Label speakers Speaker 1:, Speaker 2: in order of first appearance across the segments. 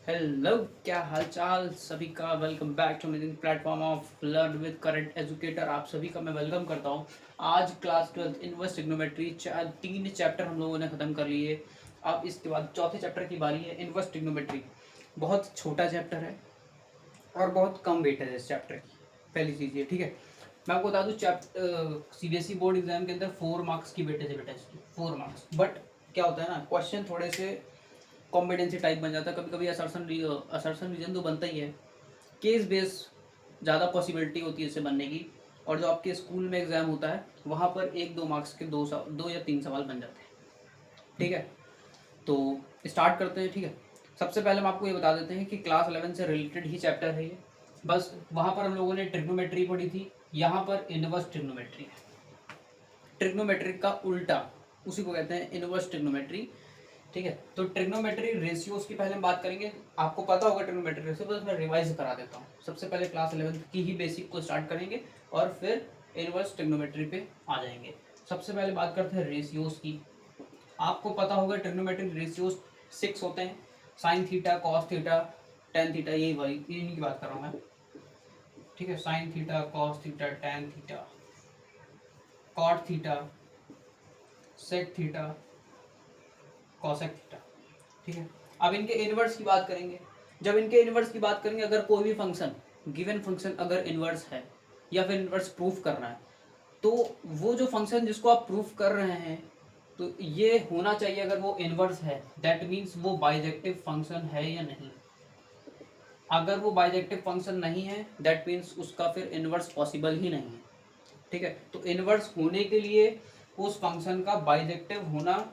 Speaker 1: Hello, क्या हालचाल सभी का। Welcome back to amazing platform of learn with current educator. आप सभी का मैं वेलकम करता हूँ। आज क्लास 12 इनवर्स ट्रिग्नोमेट्री 3 चैप्टर हम लोगों ने ख़त्म कर लिए। अब इसके बाद चौथे चैप्टर की बारी है, इनवर्स ट्रिग्नोमेट्री। बहुत छोटा चैप्टर है और बहुत कम वेटेज है इस चैप्टर की। पहली चीज़ ये, ठीक है। मैं आपको बता दूँ, सीबीएसई बोर्ड एग्जाम के अंदर 4 मार्क्स की वेटेज है बेटा इसकी, 4 मार्क्स। बट क्या होता है ना, क्वेश्चन थोड़े से कॉम्पिटेंसी टाइप बन जाता है। कभी कभी असर्शन रीजन तो बनता ही है। केस बेस ज़्यादा पॉसिबिलिटी होती है इसे बनने की। और जो आपके स्कूल में एग्ज़ाम होता है वहाँ पर 1-2 मार्क्स के 2 या 3 सवाल बन जाते हैं, ठीक है। तो स्टार्ट करते हैं, ठीक है। सबसे पहले हम आपको ये बता देते हैं कि क्लास 11 से रिलेटेड ही चैप्टर है ये। बस वहाँ पर हम लोगों ने ट्रिग्नोमेट्री पढ़ी थी, यहाँ पर इनवर्स ट्रिग्नोमेट्री है। ट्रिग्नोमेट्री का उल्टा, उसी को कहते हैं इनवर्स ट्रिग्नोमेट्री, ठीक है। तो ट्रिग्नोमेट्री रेशियोज की पहले हम बात करेंगे। आपको पता होगा ट्रिग्नोमेट्री रेशियो, बस मैं रिवाइज करा देता हूँ। सबसे पहले क्लास 11 की ही बेसिक को स्टार्ट करेंगे और फिर इनवर्स ट्रिग्नोमेट्री पे आ जाएंगे। सबसे पहले बात करते हैं रेशियोज की। आपको पता होगा ट्रिग्नोमेट्रिक रेशियोज 6 होते हैं। Sign theta, cos theta, tan theta, यही वाली इन्हीं की बात कर रहा हूँ मैं, ठीक है। Sine theta, cos theta, tan theta, cot theta, sec theta, cosec theta, ठीक है। अब इनके इनवर्स की बात करेंगे। जब इनके इनवर्स की बात करेंगे, अगर कोई भी फंक्शन, गिवन फंक्शन अगर इनवर्स है या फिर इनवर्स प्रूफ करना है, तो वो जो फंक्शन जिसको आप प्रूफ कर रहे हैं, तो ये होना चाहिए, अगर वो इनवर्स है दैट मीन्स वो बाइजेक्टिव फंक्शन है या नहीं। अगर वो बाइजेक्टिव फंक्शन नहीं है दैट मीन्स उसका फिर इनवर्स पॉसिबल ही नहीं है, ठीक है। तो इनवर्स होने के लिए उस फंक्शन का बाइजेक्टिव होना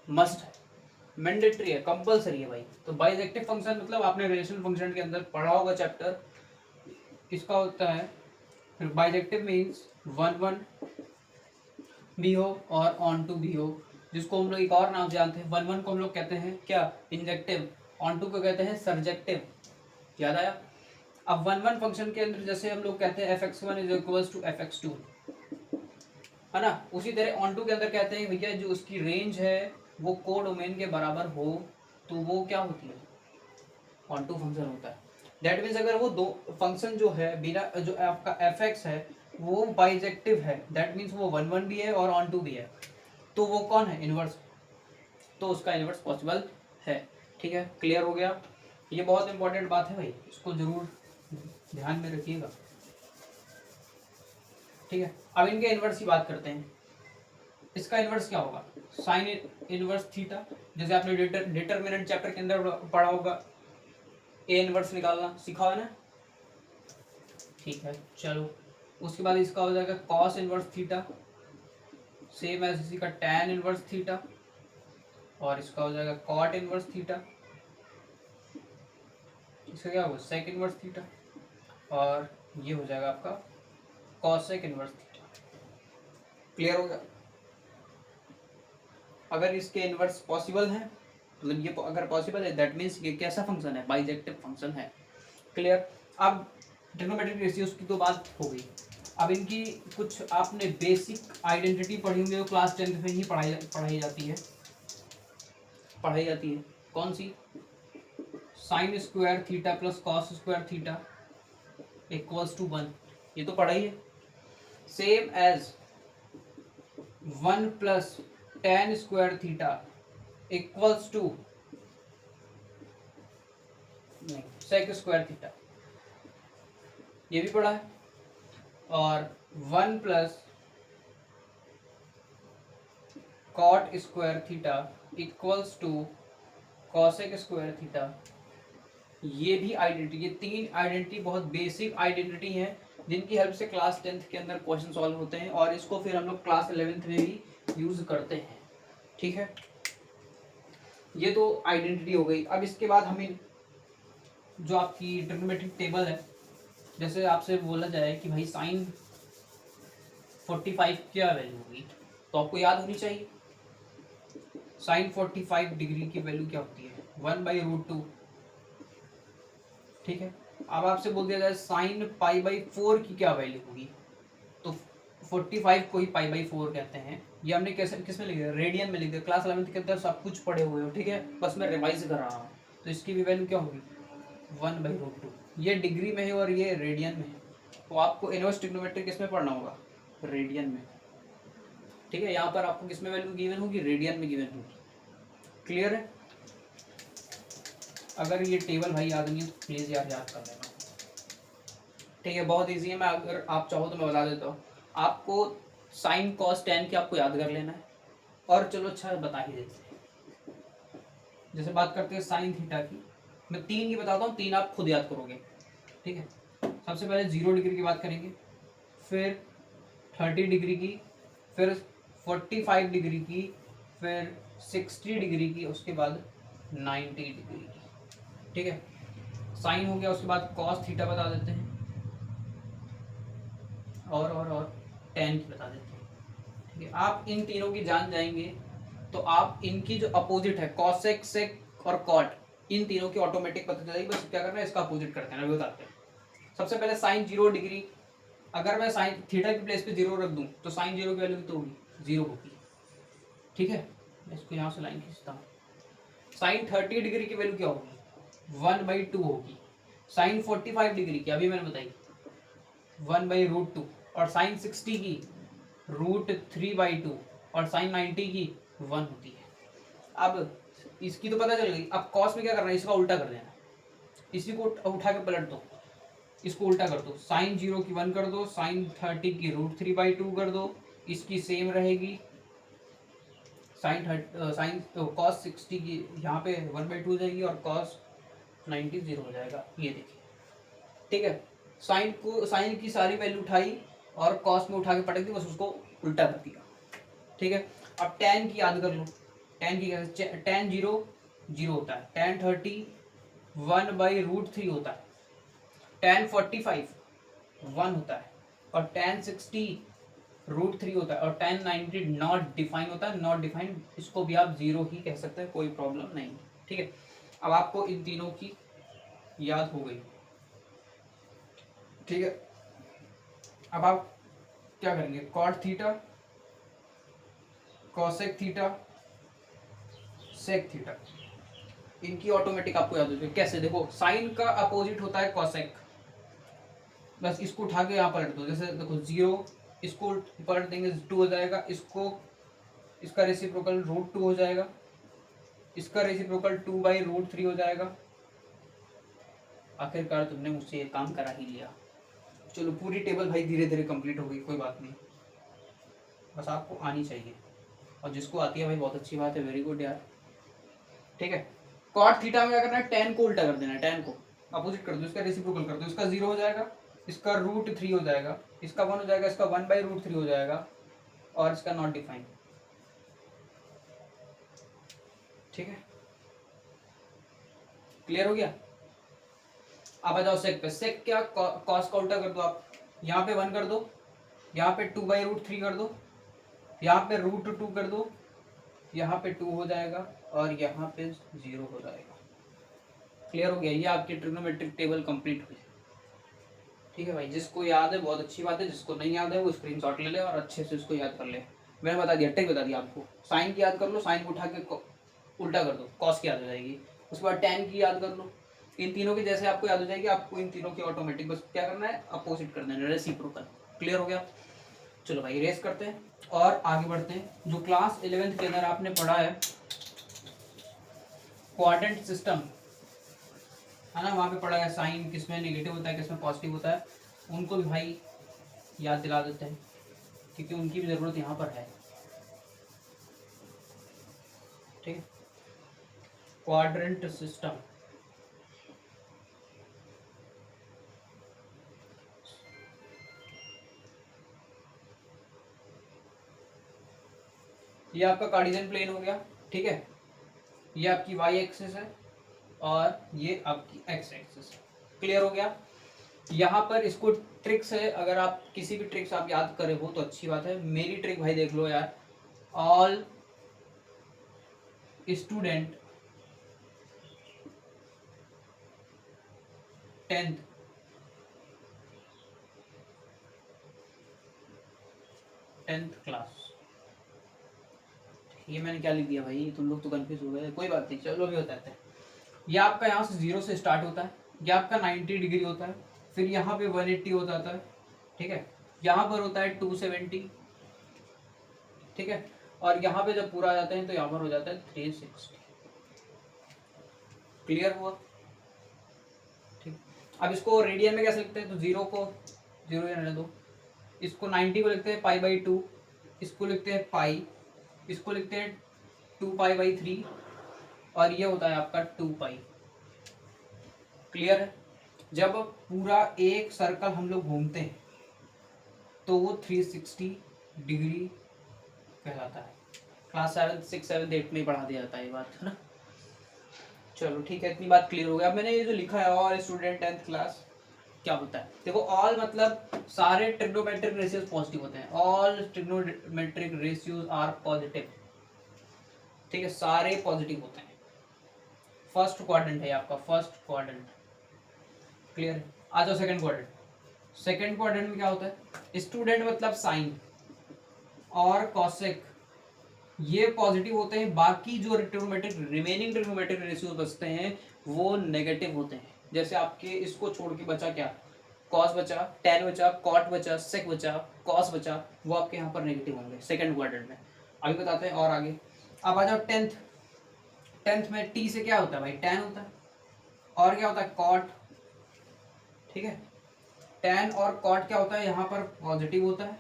Speaker 1: मस्ट है, मैंडेटरी है, कंपलसरी है भाई। तो बाइजेक्टिव फंक्शन मतलब आपने रिलेशन फंक्शन के अंदर पढ़ा होगा चैप्टर, इसका होता है फिर बाइजेक्टिव मीन्स वन वन भी हो और ऑन टू भी हो, जिसको हम लोग एक और नाम से जानते हैं। वन वन को हम लोग कहते हैं क्या, इंजेक्टिव। ऑन टू को कहते हैं सर्जेक्टिव। याद आया। अब वन वन फंक्शन के अंदर जैसे हम लोग कहते हैं fx1 is equals to fx2, है ना। उसी तरह ऑन टू के अंदर कहते हैं भैया जो उसकी रेंज है वो कोडोमेन के बराबर हो, तो वो क्या होती है, ऑन टू फंक्शन होता है। दैट मीन्स अगर वो दो फंक्शन जो है बिना, जो आपका एफ एक्स है वो बाइजेक्टिव है, दैट मीन्स वो वन वन भी है और ऑन टू भी है, तो वो कौन है, इनवर्स। तो उसका इनवर्स पॉसिबल है, ठीक है। क्लियर हो गया। ये बहुत इंपॉर्टेंट बात है भाई, इसको जरूर ध्यान में रखिएगा, ठीक है। अब इनके इनवर्स की बात करते हैं। इसका इनवर्स क्या होगा, साइन इनवर्स थीटा। जैसे आपने डिटरमिनेंट चैप्टर के अंदर पढ़ा होगा, ए इनवर्स निकालना सीखा है ना, ठीक है। चलो, उसके बाद इसका हो जाएगा cos inverse theta, same as इसी का टैन इनवर्स थीटा, और इसका हो जाएगा कॉट इनवर्स थीटा, इसका क्या होगा सेक इनवर्स थीटा, और ये हो जाएगा आपका कॉसेक इनवर्स थीटा। क्लियर हो गया। अगर इसके इनवर्स पॉसिबल है, मतलब ये अगर पॉसिबल है दैट मीन्स ये कैसा फंक्शन है, बाइजेक्टिव फंक्शन है। क्लियर। अब ट्रिग्नोमेट्रिक रेशियोज की तो बात हो गई। अब इनकी कुछ आपने बेसिक आइडेंटिटी पढ़ी होंगी, जो क्लास 10th में ही पढ़ाई जाती है। कौन सी, sine square theta plus cos square theta equals to 1, ये तो पढ़ा ही है। Same as 1 plus tan square theta equals to sec square theta, ये भी पढ़ा है। और 1 plus cot square theta equals to cosec square theta, ये भी आइडेंटिटी। ये 3 आइडेंटिटी बहुत बेसिक आइडेंटिटी हैं, जिनकी हेल्प से क्लास 10th के अंदर क्वेश्चन सॉल्व होते हैं, और इसको फिर हम लोग क्लास 11th में भी यूज करते हैं, ठीक है। ये तो आइडेंटिटी हो गई। अब इसके बाद हमें जो आपकी ट्रिग्नोमेट्रिक टेबल है, जैसे आपसे बोला जाए कि भाई साइन 45 क्या वैल्यू होगी, तो आपको याद होनी चाहिए साइन 45 डिग्री की वैल्यू क्या होती है, 1/√2, ठीक है। अब आपसे बोल दिया जाए साइन π/4 की क्या वैल्यू होगी, तो 45 को ही π/4 कहते हैं। ये हमने कैसे किस में लिख दिया, रेडियन में लिख दिया। क्लास 11th के अंदर सब कुछ पढ़े हुए हो, ठीक है, बस मैं रिवाइज कर रहा हूँ। तो इसकी भी वैल्यू क्या होगी 1/√2। ये डिग्री में है और ये रेडियन में है, तो आपको इनवर्स ट्रिग्नोमेट्री किस में पढ़ना होगा, रेडियन में। ठीक है, यहाँ पर आपको किस में वैल्यू गिवन होगी, रेडियन में गिवन होगी। क्लियर है? अगर ये टेबल भाई याद नहीं है तो प्लीज़ यार याद कर लेना। ठीक है, बहुत ईजी है, मैं अगर आप चाहो तो मैं बता देता हूँ आपको। साइन कॉस टेन की आपको याद कर लेना है। और चलो अच्छा बता ही देते हैं, जैसे बात करते हैं साइन थीटा की, मैं 3 की बताता हूँ, 3 आप खुद याद करोगे। ठीक है, सबसे पहले 0 डिग्री की बात करेंगे, फिर 30 डिग्री की, फिर 45 डिग्री की, फिर 60 डिग्री की, उसके बाद 90 डिग्री की। ठीक है, साइन हो गया, उसके बाद कॉस थीटा बता देते हैं, और टेन की बता देते हैं। ठीक है, आप इन तीनों की जान जाएंगे तो आप इनकी जो अपोजिट है कॉसेक सेक और कॉट, इन तीनों की ऑटोमेटिक पता चलेगी। बस क्या करना है, इसका अपोजिट करते हैं, अभी बताते हैं। सबसे पहले साइन 0 डिग्री, अगर मैं साइन थीटा की प्लेस पे 0 रख दूं तो साइन 0 की वैल्यू तो होगी 0 होगी। ठीक है, मैं इसको यहाँ से लाइन खींचता हूँ। साइन 30 डिग्री की वैल्यू क्या होगी 1/2 होगी। साइन 45 डिग्री की अभी मैंने बताई 1/√2, और साइन 60 की √3/2, और साइन 90 की 1 होती है। अब इसकी तो पता चल गई, अब कॉस में क्या करना है, इसका उल्टा कर देना। इसी को उठा के पलट दो, इसको उल्टा कर दो, साइन 0 की 1 कर दो, साइन 30 की √3/2 कर दो, इसकी सेम रहेगी। साइन कॉस 60 की यहाँ पे 1/2 हो जाएगी, और कॉस 90 0 हो जाएगा, ये देखिए। ठीक है, साइन की सारी वैल्यू उठाई और कॉस में उठा के पटक दी, बस उसको उल्टा कर दिया। ठीक है, अब टेन की याद कर लो। टेन की कैसे, टेन 0 0 होता है, टेन 30 1/√3 होता है, टेन 45 1 होता है, और टेन 60 √3 होता है, और टेन 90 नॉट डिफाइन होता है। नॉट डिफाइन इसको भी आप 0 ही कह सकते हैं, कोई प्रॉब्लम नहीं। ठीक है, अब आपको इन तीनों की याद हो गई। ठीक है, अब आप क्या करेंगे, cot theta, cosec theta, sec theta, इनकी ऑटोमेटिक आपको याद हो जाएगी। कैसे, देखो साइन का अपोजिट होता है कॉसेक, बस इसको उठा के यहाँ पलट दो। जैसे देखो 0, इसको पलट देंगे 2 हो जाएगा, इसको इसका रेसिप्रोकल √2 हो जाएगा, इसका रेसिप्रोकल 2/√3 हो जाएगा। आखिरकार तुमने मुझसे ये काम करा ही लिया। चलो पूरी टेबल भाई धीरे धीरे कंप्लीट हो गई, कोई बात नहीं, बस आपको आनी चाहिए, और जिसको आती है भाई बहुत अच्छी बात है, वेरी गुड यार। ठीक है, कॉट थीटा में क्या करना है, टेन को उल्टा कर देना है, टेन को अपोजिट कर दो, इसका रेसिप्रोकल कर दो, इसका 0 हो जाएगा, इसका √3 हो जाएगा, इसका 1 हो जाएगा, इसका 1/√3 हो जाएगा, और इसका नॉट डिफाइन। ठीक है, क्लियर हो गया? अब आ जाओ सेक पे। सेक क्या, कॉस का उल्टा कर दो आप, यहाँ पे 1 कर दो, यहाँ पे 2/√3 कर दो, यहाँ पे √2 कर दो, यहाँ पे 2 हो जाएगा, और यहाँ पे 0 हो जाएगा। क्लियर हो गया? ये आपकी ट्रिग्नोमेट्रिक टेबल कंप्लीट हुई। ठीक है भाई, जिसको याद है बहुत अच्छी बात है, जिसको नहीं याद है वो स्क्रीनशॉट ले ले और अच्छे से उसको याद कर ले। मैंने बता दिया, टेक बता दिया आपको। साइन की याद कर लो, साइन को उठा के उल्टा कर दो, कॉस की याद हो जाएगी। उसके बाद टेन की याद कर लो, इन तीनों की जैसे आपको याद हो जाएगी, आपको इन तीनों की ऑटोमेटिक बस क्या करना है, अपोजिट कर देना, रेसिप्रोकल। क्लियर हो गया? चलो भाई रेस करते हैं और आगे बढ़ते हैं। जो क्लास 11th के अंदर आपने पढ़ा है क्वाड्रेंट सिस्टम, है ना, वहाँ पे पढ़ा है साइन किसमें नेगेटिव होता है, किसमें पॉजिटिव होता है, उनको भी भाई याद दिला देते हैं, क्योंकि उनकी भी ज़रूरत यहाँ पर है। ठीक है, क्वाड्रेंट सिस्टम, ये आपका कार्टेशियन प्लेन हो गया। ठीक है, ये आपकी वाई एक्सिस है और ये आपकी एक्स एक्सिस है। क्लियर हो गया? यहाँ पर इसको ट्रिक्स है, अगर आप किसी भी ट्रिक्स आप याद करे हो तो अच्छी बात है। मेरी ट्रिक भाई देख लो यार, ऑल स्टूडेंट 10th क्लास, ये मैंने क्या लिख दिया भाई, तुम लोग तो कंफ्यूज हो गए, कोई बात नहीं, चलो भी बताते हैं। ये आपका यहाँ से 0 से स्टार्ट होता है, ये आपका 90 डिग्री होता है, फिर यहाँ पे 180 हो जाता है, ठीक है, यहाँ पर होता है 270, ठीक है, और यहाँ पे जब पूरा आ जाते हैं तो यहाँ पर हो जाता है 360। क्लियर हुआ? ठीक। अब इसको रेडियन में कैसे लिखते हैं, तो 0 को 0 रहने दो, इसको 90 को लिखते हैं π/2, इसको लिखते हैं पाई, इसको लिखते हैं 2π/3, और ये होता है आपका 2π। क्लियर है? जब पूरा एक सर्कल हम लोग घूमते हैं तो वो 360 डिग्री कहलाता है। क्लास 7, 6, 7, 8 में पढ़ा दिया जाता है ये बात, है ना। चलो ठीक है, इतनी बात क्लियर हो गया। अब मैंने ये जो लिखा है ऑल स्टूडेंट 10th क्लास, क्या होता है देखो, ऑल मतलब सारे ट्रिग्नोमेट्रिक रेशियोज पॉजिटिव होते हैं, all trigonometric ratios are positive, ठीक है, सारे पॉजिटिव होते हैं। फर्स्ट क्वाड्रेंट है आपका, फर्स्ट क्वाड्रेंट। क्लियर है? आ जाओ सेकंड क्वाड्रेंट। सेकंड क्वाड्रेंट में क्या होता है, स्टूडेंट मतलब साइन और कॉसेक, ये पॉजिटिव होते हैं, बाकी जो ट्रिग्नोमेट्रिक रिमेनिंग ट्रिग्नोमेट्रिक रेशियोज बचते हैं वो नेगेटिव होते हैं। जैसे आपके इसको छोड़ के बचा क्या, कॉस बचा, टेन बचा, कॉट बचा, सेक बचा, कॉस बचा, वो आपके यहाँ पर नेगेटिव होंगे सेकंड क्वाड्रेंट में। अभी बताते हैं और आगे। अब आ जाओ टेंथ। टेंथ में टी से क्या होता है भाई, टेन होता है, और क्या होता है, कॉट, ठीक है, टेन और कॉट क्या होता है, यहाँ पर पॉजिटिव होता है,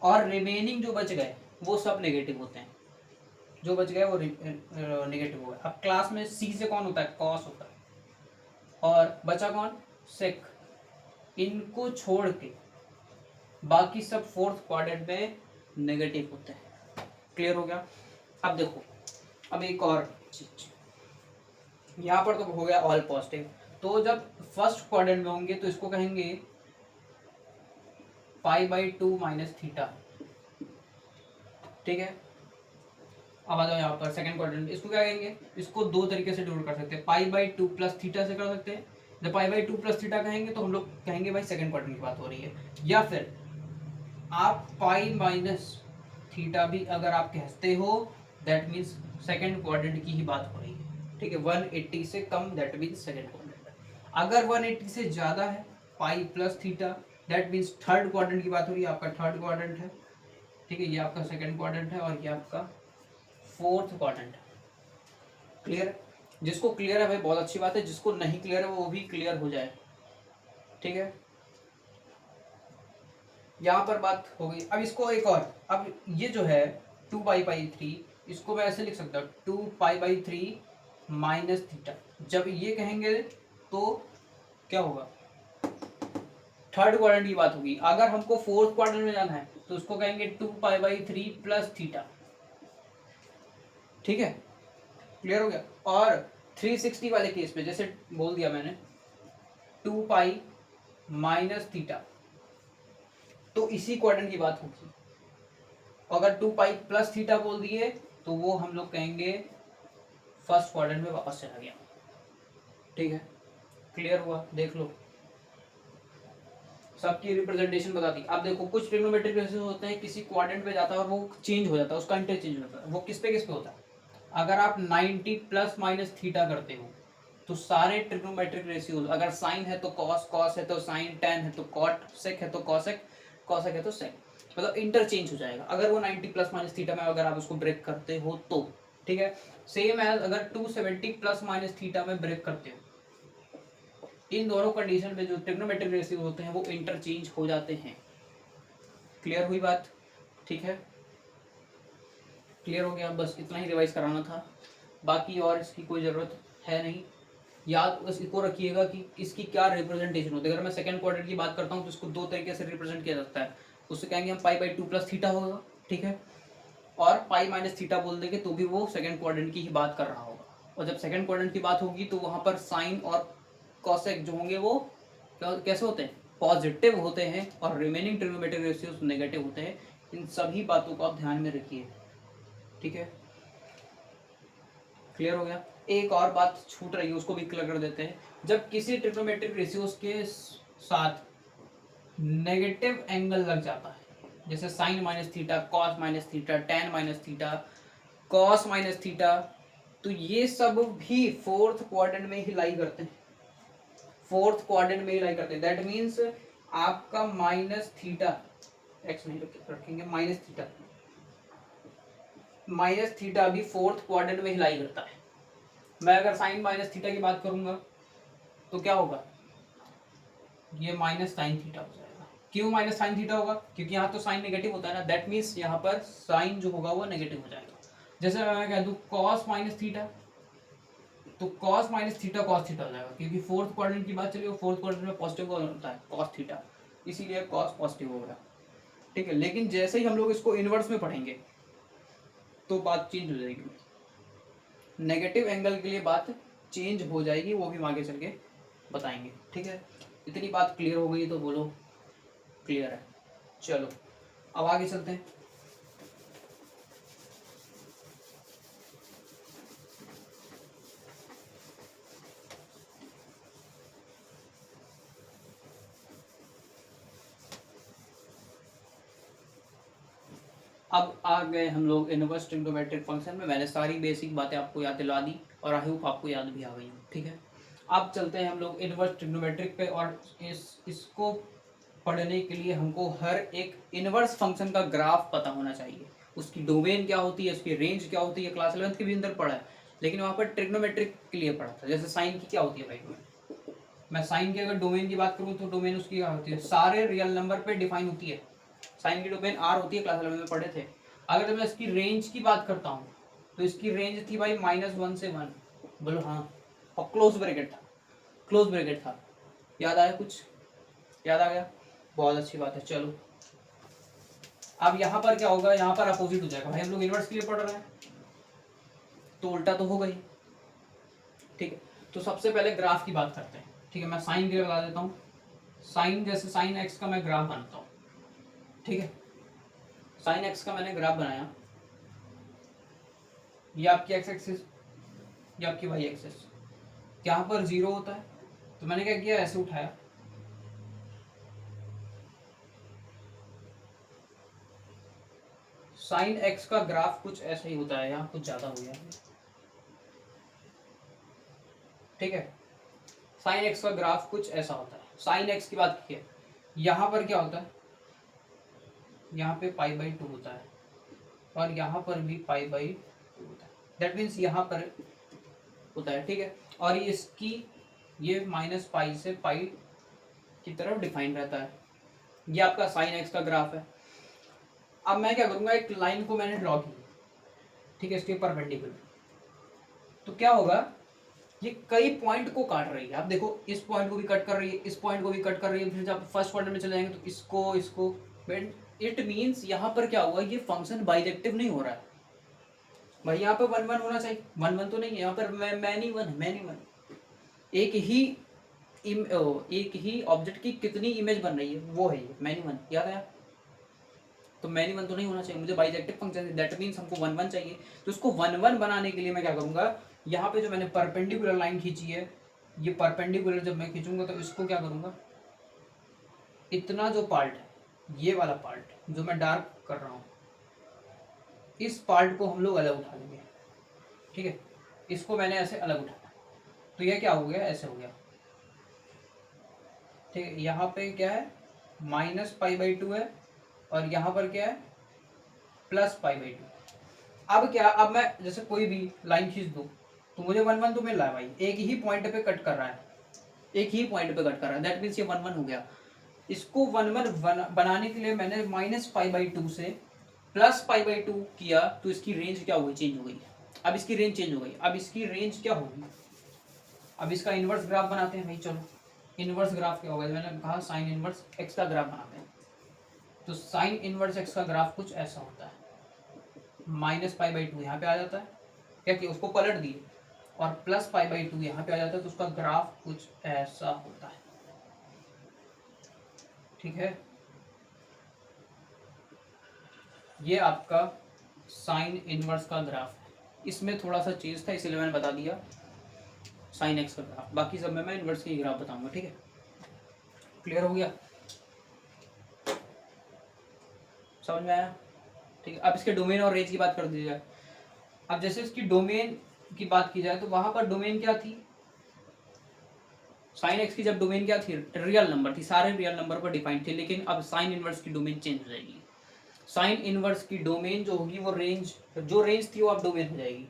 Speaker 1: और रिमेनिंग जो बच गए वो सब नेगेटिव होते हैं, जो बच गए वो नेगेटिव हो गए। अब क्लास में सी से कौन होता है, कॉस होता है, और बचा कौन, सेक। इनको छोड़ के बाकी सब फोर्थ क्वाड्रेंट में नेगेटिव होते हैं। क्लियर हो गया? अब देखो, अब एक और चीज, यहाँ पर तो हो गया ऑल पॉजिटिव, तो जब फर्स्ट क्वाड्रेंट में होंगे तो इसको कहेंगे π/2 माइनस थीटा, ठीक है। अब आ जाओ यहाँ पर सेकंड क्वाड्रेंट, इसको क्या कहेंगे, इसको दो तरीके से डिनोट कर सकते हैं, π/2 प्लस थीटा से कर सकते हैं। जब π/2 प्लस थीटा कहेंगे तो हम लोग कहेंगे भाई सेकंड क्वाड्रेंट की बात हो रही है, या फिर आप पाई माइनस थीटा भी अगर आप कहते हो, दैट मीन्स सेकंड क्वाड्रेंट की ही बात हो रही है, ठीक है। 180 से कम दैट मीन्स सेकंड क्वाड्रेंट, अगर 180 से ज्यादा है pi plus theta that means third quadrant की बात हो रही है, आपका थर्ड क्वाड्रेंट है, ठीक है, ये आपका सेकंड क्वाड्रेंट है, और ये आपका फोर्थ क्वाड्रेंट है। क्लियर? जिसको क्लियर है भाई बहुत अच्छी बात है, जिसको नहीं क्लियर है वो भी क्लियर हो जाए, ठीक है। यहाँ पर बात हो गई। अब इसको एक और, अब ये जो है 2π/3, इसको मैं ऐसे लिख सकता हूँ 2π/3 माइनस थीटा। जब ये कहेंगे तो क्या होगा, थर्ड क्वाड्रेंट की बात होगी। अगर हमको फोर्थ क्वाड्रेंट में जाना है तो उसको कहेंगे 2π/3 प्लस थीटा, ठीक है। क्लियर हो गया? और 360 वाले केस में जैसे बोल दिया मैंने 2π माइनस थीटा, तो इसी क्वाड्रेंट की बात होगी। अगर 2π प्लस थीटा बोल दिए तो वो हम लोग कहेंगे फर्स्ट क्वाड्रेंट में वापस चला गया, ठीक है। क्लियर हुआ? देख लो, सबकी रिप्रेजेंटेशन बता दी। अब देखो कुछ ट्रिग्नोमेट्रिक रेशियो होते हैं, किसी क्वाड्रेंट पे जाता है और वो चेंज हो जाता है, उसका इंटरचेंज हो जाता है। वो किस पे होता है, अगर आप 90 प्लस माइनस थीटा करते हो तो सारे ट्रिग्नोमेट्रिक रेशियोज, अगर साइन है तो कॉस, कॉस है तो साइन, टेन है तो कॉट, सेक है तो कॉसेक, कॉसेक है तो सेक, मतलब इंटरचेंज हो जाएगा अगर वो 90 प्लस माइनस थीटा में अगर आप उसको ब्रेक करते हो तो, ठीक है। सेम एज अगर 270 प्लस माइनस थीटा में ब्रेक करते हो, इन दोनों कंडीशन में जो ट्रिग्नोमेट्रिक रेशियो होते हैं वो इंटरचेंज हो जाते हैं। क्लियर हुई बात? ठीक है, क्लियर हो गया? बस इतना ही रिवाइज कराना था, बाकी और इसकी कोई ज़रूरत है नहीं। याद बस इसको रखिएगा कि इसकी क्या रिप्रेजेंटेशन होती है। अगर मैं सेकंड क्वाड्रेंट की बात करता हूँ तो इसको दो तरीके से रिप्रेजेंट किया जाता है, उससे कहेंगे हम π/2 प्लस थीटा होगा, ठीक है, और पाई माइनस थीटा बोल देंगे तो भी वो सेकंड क्वाड्रेंट की ही बात कर रहा होगा। और जब सेकंड क्वाड्रेंट की बात होगी तो वहाँ पर साइन और कॉसेक जो होंगे वो कैसे होते हैं, पॉजिटिव होते हैं, और रिमेनिंग ट्रिग्नोमेट्रिक रेशियोज नेगेटिव होते हैं। इन सभी बातों को आप ध्यान में रखिए, ठीक है। क्लियर हो गया? एक और बात छूट रही है, उसको भी क्लियर कर देते हैं। जब किसी ट्रिग्नोमेट्रिक रेशियोज के साथ नेगेटिव एंगल लग जाता है, जैसे sine minus theta, cos minus theta, tan minus theta, cos minus theta, तो ये सब भी फोर्थ क्वाड्रेंट में ही लाई करते हैं, फोर्थ क्वाड्रेंट में ही लाई करते हैं। दैट मीन्स आपका माइनस थीटा, एक्स नहीं रखेंगे, माइनस थीटा भी फोर्थ क्वाड्रेंट में ही लाई करता है। मैं अगर साइन माइनस थीटा की बात करूंगा तो क्या होगा, ये माइनस साइन थीटा हो जाएगा। क्यों माइनस साइन थीटा होगा, क्योंकि यहाँ तो साइन नेगेटिव होता है ना, दैट मीन्स यहाँ पर साइन जो होगा वो नेगेटिव हो जाएगा। जैसे मैं कह दूँ कॉस माइनस थीटा, तो cos minus theta cos theta हो जाएगा, क्योंकि फोर्थ क्वाड्रेंट की बात चलिए, फोर्थ क्वाड्रेंट में पॉजिटिव होता है कॉस थीटा, इसीलिए कॉस पॉजिटिव होगा। ठीक है, लेकिन जैसे ही हम लोग इसको इनवर्स में पढ़ेंगे तो बात चेंज हो जाएगी, नेगेटिव एंगल के लिए बात चेंज हो जाएगी, वो भी हम आगे चल के बताएंगे। ठीक है, इतनी बात क्लियर हो गई तो बोलो क्लियर है। चलो अब आगे चलते हैं। अब आ गए हम लोग इनवर्स ट्रिग्नोमेट्रिक फंक्शन में। मैंने सारी बेसिक बातें आपको याद दिला दी और आई होप आपको याद भी आ गई। ठीक है, अब चलते हैं हम लोग इनवर्स ट्रिग्नोमेट्रिक पे, और इसको पढ़ने के लिए हमको हर एक इनवर्स फंक्शन का ग्राफ पता होना चाहिए, उसकी डोमेन क्या होती है, उसकी रेंज क्या होती है। क्लास 11th के भी अंदर पढ़ा है, लेकिन वहाँ पर ट्रिग्नोमेट्रिक के लिए पढ़ा था। जैसे साइन की क्या होती है भाई, मैं साइन की अगर डोमेन की बात करूँ तो डोमेन उसकी क्या होती है, सारे रियल नंबर पे डिफाइन होती है। साइन की डोमेन आर होती है, क्लास 11 में पढ़े थे। अगर मैं इसकी रेंज की बात करता हूँ तो इसकी रेंज थी भाई -1 से 1, बोलो हाँ, और क्लोज ब्रैकेट था, क्लोज ब्रैकेट था। याद आया, कुछ याद आ गया, बहुत अच्छी बात है। चलो अब यहाँ पर क्या होगा, यहाँ पर अपोजिट हो जाएगा भाई, हम लोग इनवर्स के लिए पढ़ रहे हैं तो उल्टा तो होगा ही। ठीक है, तो सबसे पहले ग्राफ की बात करते हैं। ठीक है, मैं साइन के लिए बता देता हूँ। साइन, जैसे साइन एक्स का मैं ग्राफ बनाता हूँ। ठीक है, साइन एक्स का मैंने ग्राफ बनाया, ये आपकी एक्स एक्सिस, ये आपकी वाई एक्सिस। यहाँ पर 0 होता है, तो मैंने क्या किया, ऐसे उठाया, साइन एक्स का ग्राफ कुछ ऐसा ही होता है, यहाँ कुछ ज्यादा हो गया। ठीक है, साइन एक्स का ग्राफ कुछ ऐसा होता है। साइन एक्स की बात की है, यहाँ पर क्या होता है, यहाँ पे π/2 होता है, और यहाँ पर भी π/2 होता है। दैट मीन्स यहाँ पर होता है। ठीक है, और ये इसकी ये -π से π की तरफ डिफाइन रहता है। ये आपका साइन एक्स का ग्राफ है। अब मैं क्या करूँगा, एक लाइन को मैंने ड्रॉ की, ठीक है, इसके परपेंडिकुलर, तो क्या होगा, ये कई पॉइंट को काट रही है। आप देखो, इस पॉइंट को भी कट कर रही है, इस पॉइंट को भी कट कर रही है, फिर जब फर्स्ट क्वाड्रेंट में चले जाएंगे तो इसको इट मीन्स यहाँ पर क्या हुआ, ये फंक्शन बाइजेक्टिव नहीं हो रहा है भाई। यहाँ पे 1 1 होना चाहिए, 1 1 तो नहीं है यहाँ पर, मैनी वन। एक ही ऑब्जेक्ट की कितनी इमेज बन रही है, वो है ये मैनी वन। याद आया, तो मैनी वन तो नहीं होना चाहिए, मुझे बाइजेक्टिव फंक्शन, दैट मीन्स हमको 1 1 चाहिए। तो इसको 1 1 बनाने के लिए मैं क्या करूँगा, यहाँ पे जो मैंने परपेंडिकुलर लाइन खींची है, ये परपेंडिकुलर जब मैं खींचूंगा तो इसको क्या करूँगा, इतना जो पार्ट है, ये वाला पार्ट जो मैं डार्क कर रहा हूँ, इस पार्ट को हम लोग अलग उठा लेंगे। ठीक है, इसको मैंने ऐसे अलग उठाया, तो यह क्या हो गया, ऐसे हो गया। ठीक है, यहाँ पे क्या है, -π/2 है, और यहाँ पर क्या है, +π/2। अब क्या, अब मैं जैसे कोई भी लाइन खींच दूँ तो मुझे 1 1 तो मिल रहा है भाई, एक ही पॉइंट पे कट कर रहा है, एक ही पॉइंट पे कट कर रहा है, दैट मीन्स ये 1 1 हो गया। इसको 1 1 बनाने के लिए मैंने -π/2 से +π/2 किया, तो इसकी रेंज क्या हो गई, चेंज हो गई। अब इसकी रेंज चेंज हो गई, अब इसकी रेंज क्या होगी, अब इसका इनवर्स ग्राफ बनाते हैं भाई। चलो, इनवर्स ग्राफ क्या होगा, मैंने कहा साइन इनवर्स एक्स का ग्राफ बनाते हैं। तो साइन इनवर्स एक्स का ग्राफ कुछ ऐसा होता है, -π/2 यहाँ पे आ जाता है, क्या कि उसको पलट दिए, और +π/2 यहाँ पे आ जाता है, तो उसका ग्राफ कुछ ऐसा होता है। ठीक है, ये आपका साइन इनवर्स का ग्राफ है। इसमें थोड़ा सा चीज था, इसलिए मैंने बता दिया साइन एक्स का ग्राफ, बाकी सब में मैं इनवर्स की ग्राफ बताऊंगा। ठीक है, क्लियर हो गया, समझ में आया। ठीक है, अब इसके डोमेन और रेंज की बात कर दीजिए। अब जैसे इसकी डोमेन की बात की जाए तो वहां पर डोमेन क्या थी, साइन एक्स की जब डोमेन क्या थी, रियल नंबर थी, सारे रियल नंबर पर डिफाइंड थे। लेकिन अब साइन इनवर्स की डोमेन चेंज हो जाएगी। साइन इनवर्स की डोमेन जो होगी वो रेंज, जो रेंज थी वो अब डोमेन हो जाएगी।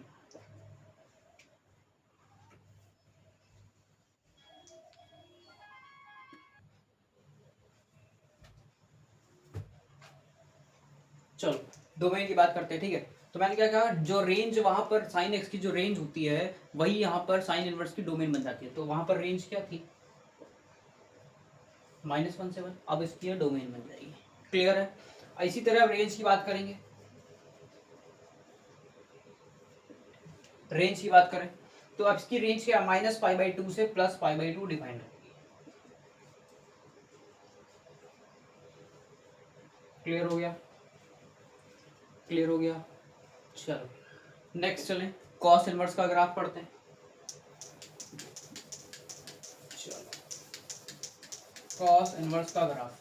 Speaker 1: चलो डोमेन की बात करते हैं, ठीक है। तो मैंने क्या कहा, जो रेंज वहां पर साइन एक्स की जो रेंज होती है वही यहाँ पर साइन इनवर्स की डोमेन बन जाती है। तो वहां पर रेंज क्या थी, -1 से 1, अब इसकी डोमेन बन जाएगी। क्लियर है। इसी तरह अब रेंज की बात करेंगे। रेंज की बात करें तो अब इसकी रेंज क्या, -π/2 से +π/2 डिफाइंड है। क्लियर हो गया, क्लियर हो गया। चलो नेक्स्ट चलें, कॉस इनवर्स का ग्राफ पढ़ते हैं। चलो कॉस इनवर्स का ग्राफ,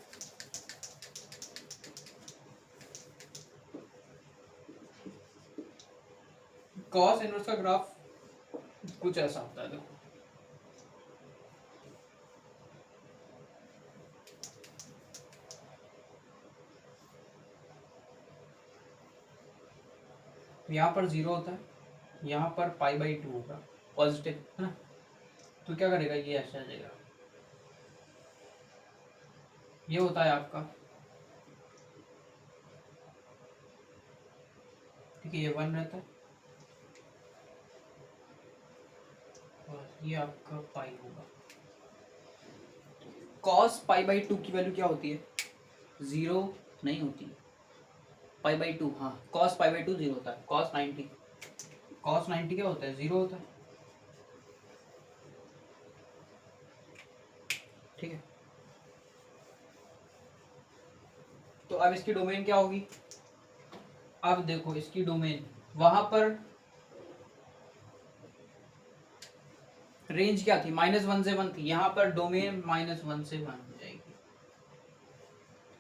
Speaker 1: कॉस इनवर्स का ग्राफ कुछ ऐसा होता है, देखो यहाँ पर 0 होता है, यहाँ पर π/2 होगा, पॉजिटिव है ना। तो क्या करेगा, ये ऐसे आ जाएगा। ये होता है आपका, ठीक है, ये 1 रहता है और ये आपका पाई होगा। कॉस π/2 की वैल्यू क्या होती है, 0 नहीं होती, π/2, हाँ कॉस π/2 0 होता है। कॉस 90 क्या होता है, 0 होता है, ठीक है। तो अब इसकी डोमेन क्या होगी, अब देखो इसकी डोमेन वहां पर रेंज क्या थी, -1 से 1 थी, यहाँ पर डोमेन -1 से 1 हो जाएगी।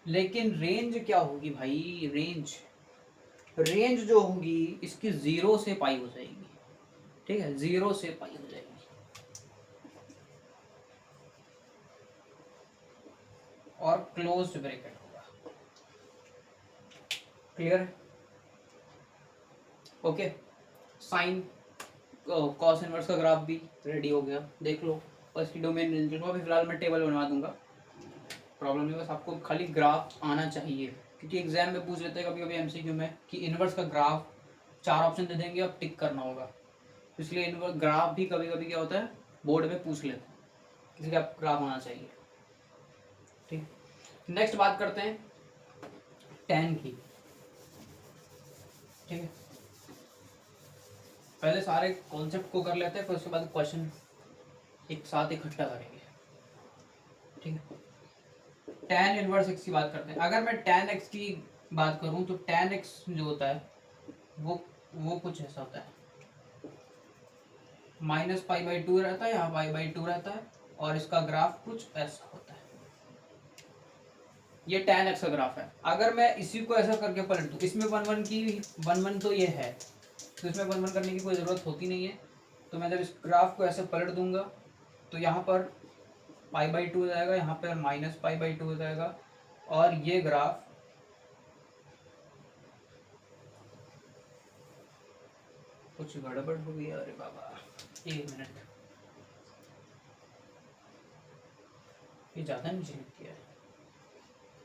Speaker 1: लेकिन रेंज क्या होगी भाई, रेंज जो होगी इसकी 0 से पाई हो जाएगी, ठीक है, 0 से पाई हो जाएगी। और क्लोज्ड ब्रैकेट होगा। Clear, okay. Sine cos inverse का ग्राफ भी रेडी हो गया, देख लो। और इसकी डोमेन रेंज को अभी फिलहाल मैं टेबल बनवा दूंगा, प्रॉब्लम नहीं, बस आपको खाली ग्राफ आना चाहिए। क्योंकि एग्जाम में पूछ लेते हैं कभी कभी एमसीक्यू में कि इनवर्स का ग्राफ, 4 ऑप्शन दे देंगे, अब टिक करना होगा। इसलिए इनवर्स ग्राफ भी कभी कभी क्या होता है बोर्ड में पूछ लेते हैं, इसलिए आप ग्राफ आना चाहिए, ठीक। नेक्स्ट बात करते हैं tan की, ठीक है। पहले सारे कॉन्सेप्ट को कर लेते हैं, फिर उसके बाद क्वेश्चन एक साथ इकट्ठा करेंगे, ठीक है। tan इनवर्स x की बात करते हैं। अगर मैं tan x की बात करूं तो tan x जो होता है वो कुछ ऐसा होता है, -π/2 रहता है, यहाँ π/2 रहता है, और इसका ग्राफ कुछ ऐसा होता है। ये tan x का ग्राफ है। अगर मैं इसी को ऐसा करके पलट दूं, इसमें 1 1 तो ये है, तो इसमें 1 1 करने की कोई ज़रूरत होती नहीं है। तो मैं जब इस ग्राफ को ऐसे पलट दूंगा तो यहाँ पर π/2 हो जाएगा, यहाँ पर -π/2 हो जाएगा, और ये ग्राफ कुछ गड़बड़ हो गई, अरे बाबा 1 मिनट, ये ज़्यादा नीचे लिख दिया है,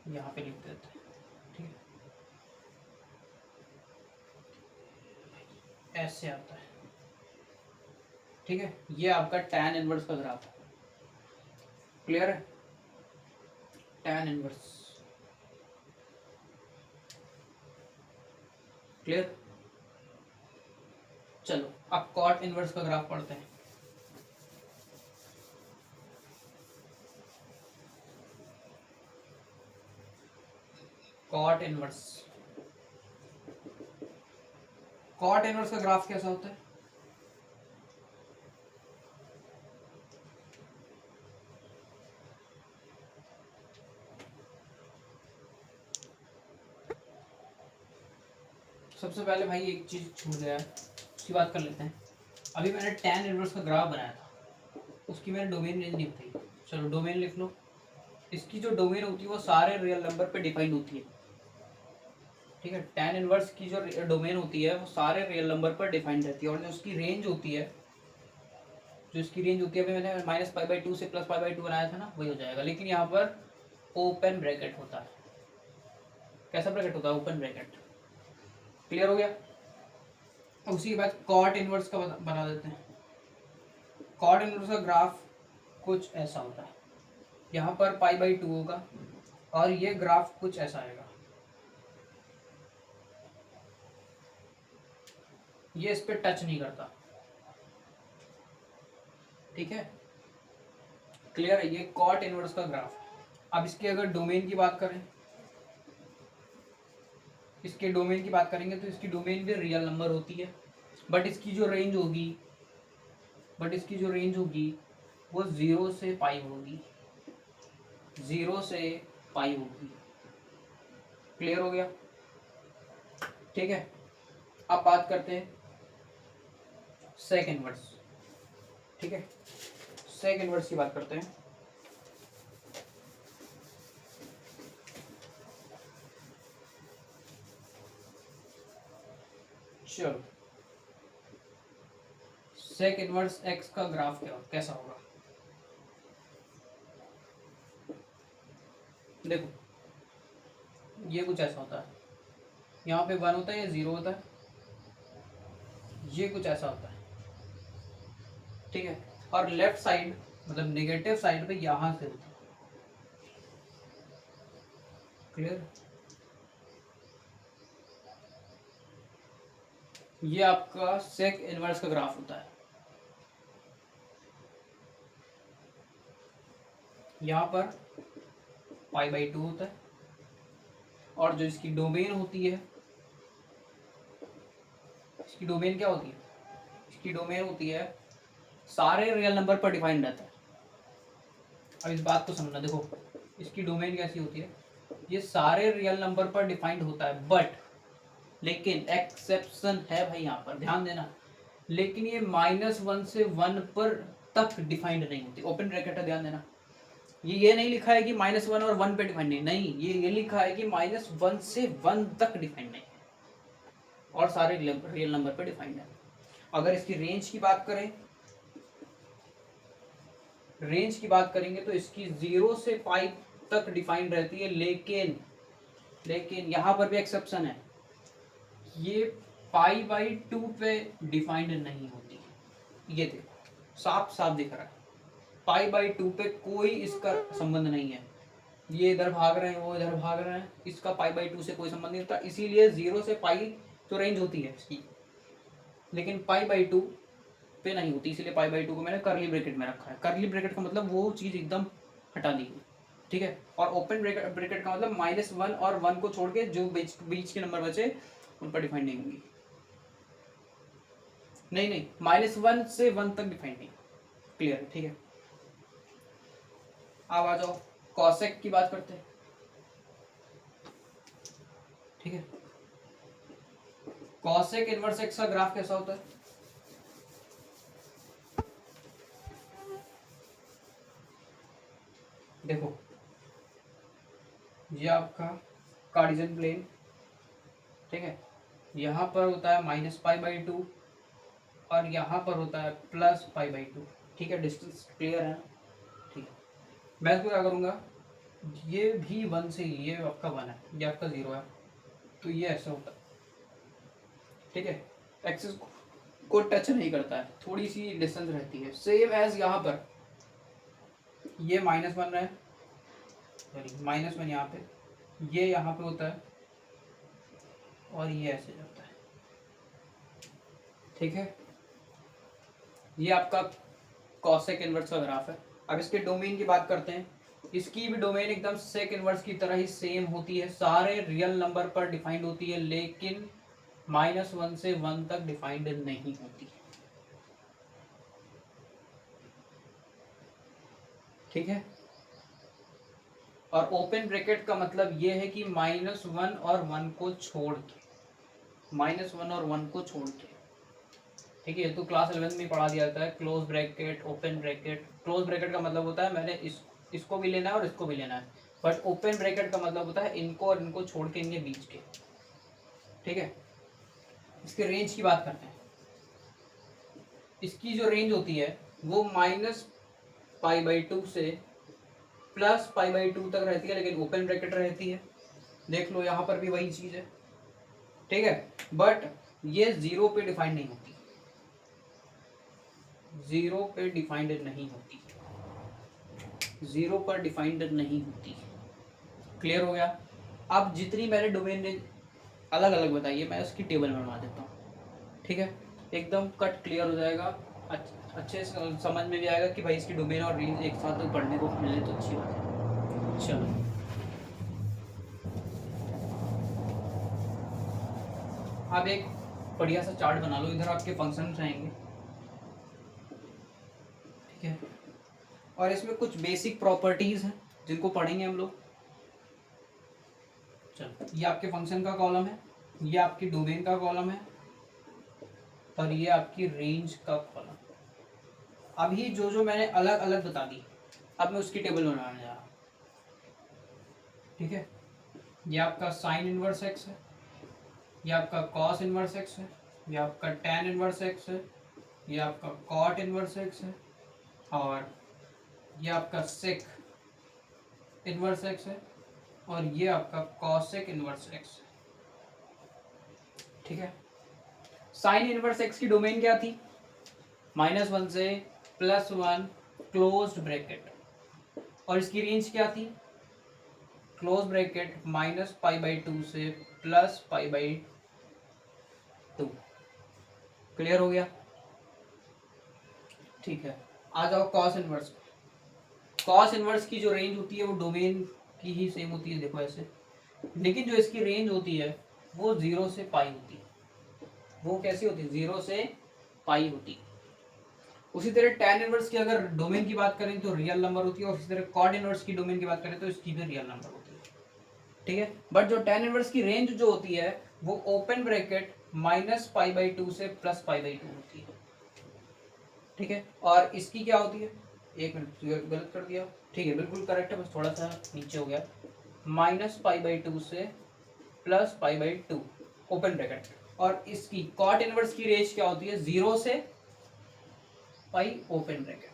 Speaker 1: यहाँ पे लिख देते हैं, ठीक है, ऐसे आता है, ठीक है। ये आपका tan इनवर्स का ग्राफ है। क्लियर है, tan इनवर्स क्लियर। चलो अब cot इनवर्स का ग्राफ पढ़ते हैं। cot इनवर्स का ग्राफ कैसा होता है, सबसे पहले भाई एक चीज छूट गया है, उसकी बात कर लेते हैं। अभी मैंने tan इनवर्स का ग्राफ बनाया था, उसकी मैंने डोमेन रेंज नहीं बताई। चलो डोमेन लिख लो। इसकी जो डोमेन होती है वो सारे रियल नंबर पे डिफाइंड होती है, ठीक है। tan इनवर्स की जो डोमेन होती है वो सारे रियल नंबर पर डिफाइंड रहती है, और जो उसकी रेंज होती है, जो इसकी रेंज होती है, अभी मैंने -π/2 से +π/2 बनाया था ना, वही हो जाएगा। लेकिन यहाँ पर ओपन ब्रैकेट होता है। कैसा ब्रैकेट होता है? Open bracket. क्लियर हो गया? उसी के बाद कॉट इनवर्स का बना देते हैं। कॉट इनवर्स का ग्राफ कुछ ऐसा होता है। यहाँ पर π/2 होगा और ये ग्राफ कुछ ऐसा आएगा। ये इस पे टच नहीं करता, ठीक है। क्लियर है? ये कॉट इनवर्स का ग्राफ। अब इसकी अगर डोमेन की बात करें, इसके डोमेन की बात करेंगे तो इसकी डोमेन भी रियल नंबर होती है, बट इसकी जो रेंज होगी वो 0 से पाई होगी। 0 से पाई होगी। क्लियर हो गया? ठीक है। अब बात करते हैं सेक इनवर्स, ठीक है। सेक इनवर्स की बात करते हैं। चलो, सेक इनवर्स एक्स का ग्राफ कैसा होगा? देखो, ये कुछ ऐसा होता है। यहाँ पे 1 होता है या 0 होता है। ये कुछ ऐसा होता है, ठीक है। और लेफ्ट साइड मतलब नेगेटिव साइड पे यहाँ से होता है। क्लियर? ये आपका सेक इनवर्स का ग्राफ होता है। यहाँ पर π/2 होता है, और जो इसकी डोमेन होती है, इसकी डोमेन क्या होती है? इसकी डोमेन होती है सारे रियल नंबर पर डिफाइंड रहता है। अब इस बात को समझना। देखो, इसकी डोमेन कैसी होती है? ये सारे रियल नंबर पर डिफाइंड होता है, बट लेकिन एक्सेप्शन है भाई, यहाँ पर ध्यान देना। लेकिन ये -1 से 1 पर तक डिफाइंड नहीं होती। ओपन ब्रैकेट है, ध्यान देना। ये नहीं लिखा है कि -1 और 1 पे डिफाइंड नहीं, ये लिखा है कि -1 से 1 तक डिफाइंड नहीं है, और सारे रियल नंबर पे डिफाइंड है। अगर इसकी रेंज की बात करें, रेंज की बात करेंगे तो इसकी 0 से पाई तक डिफाइंड रहती है, लेकिन यहाँ पर भी एक्सेप्शन है। ये π/2 पे डिफाइंड नहीं होती। ये देखो, साफ साफ दिख रहा है, π/2 पे कोई इसका संबंध नहीं है। ये इधर भाग रहे हैं, वो इधर भाग रहे हैं, इसका π/2 से कोई संबंध नहीं होता। इसीलिए 0 से पाई तो रेंज होती है इसकी, लेकिन π/2 पे नहीं होती। इसीलिए π/2 को मैंने करली ब्रैकेट में रखा है। करली ब्रैकेट का मतलब वो चीज़ एकदम हटा दी, ठीक है। और ओपन ब्रैकेट का मतलब -1 और 1 को छोड़ के जो बीच के नंबर बचे उन पर डिफाइंड नहीं होंगी। नहीं, -1 से 1 तक डिफाइंड नहीं। क्लियर है? ठीक है। अब आ जाओ, कॉसेक की बात करते हैं, ठीक है। कॉसेक इनवर्स एक्स का ग्राफ कैसा होता है? देखो, ये आपका कार्टेशियन प्लेन, ठीक है। यहाँ पर होता है -π/2 और यहाँ पर होता है +π/2, ठीक है। डिस्टेंस क्लियर है ना? ठीक है। मैं इसको क्या करूँगा, ये भी 1 से, ये आपका 1 है, ये आपका 0 है, तो ये ऐसा होता है, ठीक है। एक्सिस को टच नहीं करता है, थोड़ी सी डिस्टेंस रहती है। सेम एज यहाँ पर ये -1 है, -1 यहाँ पे, ये यहाँ पे होता है, और ये ऐसे जाता है, ठीक है। ये आपका कॉसेक इनवर्स का ग्राफ है। अब इसके डोमेन की बात करते हैं। इसकी भी डोमेन एकदम सेक इनवर्स की तरह ही सेम होती है, सारे रियल नंबर पर डिफाइंड होती है, लेकिन -1 से 1 तक डिफाइंड नहीं होती, ठीक है। और ओपन ब्रैकेट का मतलब ये है कि -1 और 1 को छोड़ के, -1 और 1 को छोड़ के, ठीक है, तो क्लास 11 में पढ़ा दिया जाता है close bracket open bracket. Close bracket का मतलब होता है मैंने इसको भी लेना है और इसको भी लेना है, बट ओपन ब्रैकेट का मतलब होता है इनको और इनको छोड़ के इनके बीच के। ठीक है, इसके रेंज की बात करते हैं। इसकी जो रेंज होती है वो -π/2 से +π/2 तक रहती है, लेकिन ओपन ब्रैकेट रहती है। देख लो यहाँ पर भी वही चीज है। ठीक है, बट ये 0 पे डिफाइंड नहीं होती, 0 पे डिफाइंड नहीं होती, 0 पर डिफाइंड नहीं होती। क्लियर हो गया। अब जितनी मैंने डोमेन रेंज अलग अलग बताई है, मैं उसकी टेबल बनवा देता हूँ। ठीक है, एकदम कट क्लियर हो जाएगा, अच्छे से समझ में भी आएगा कि भाई इसकी डोमेन और रेंज एक साथ पढ़ने को मिले तो अच्छी बात है। चलो, अब एक बढ़िया सा चार्ट बना लो, इधर आपके फंक्शन रहेंगे। ठीक है, और इसमें कुछ बेसिक प्रॉपर्टीज हैं जिनको पढ़ेंगे हम लोग। चलो, ये आपके फंक्शन का कॉलम है, ये आपकी डोमेन का कॉलम है, और ये आपकी रेंज का कॉलम। अभी जो जो मैंने अलग अलग बता दी, अब मैं उसकी टेबल बनाने जा रहा हूँ। ठीक है, ये आपका साइन इनवर्स एक्स है, ये आपका कॉस इनवर्स एक्स है, ये आपका टैन इनवर्स एक्स है, ये आपका कॉट इनवर्स एक्स है, और ये आपका सेक इनवर्स एक्स है, और ये आपका कॉसेक इनवर्स एक्स है। ठीक है, साइन इनवर्स एक्स की डोमेन क्या थी? -1 से +1 क्लोज्ड ब्रैकेट, और इसकी रेंज क्या थी? क्लोज ब्रैकेट -π/2 से +π/2। क्लियर हो गया? ठीक है, आ जाओ कॉस इनवर्स। कॉस इनवर्स की जो रेंज होती है वो डोमेन की ही सेम होती है, देखो ऐसे, लेकिन जो इसकी रेंज होती है वो 0 से π होती है। वो कैसी होती है? 0 से π होती है। उसी तरह टैन इनवर्स की अगर डोमेन की बात करें तो रियल नंबर होती है, और उसी तरह कॉट इनवर्स की डोमेन की बात करें तो इसकी भी रियल नंबर होती है। ठीक है, बट जो टैन इनवर्स की रेंज जो होती है वो ओपन ब्रैकेट -π/2 से +π/2 होती है। ठीक है, और इसकी क्या होती है? एक मिनट, गलत कर दिया। ठीक है, बिल्कुल करेक्ट है, बस थोड़ा सा नीचे हो गया। -π/2 से +π/2 ओपन ब्रैकेट, और इसकी कॉट इनवर्स की रेंज क्या होती है? 0 से π ओपन ब्रैकेट।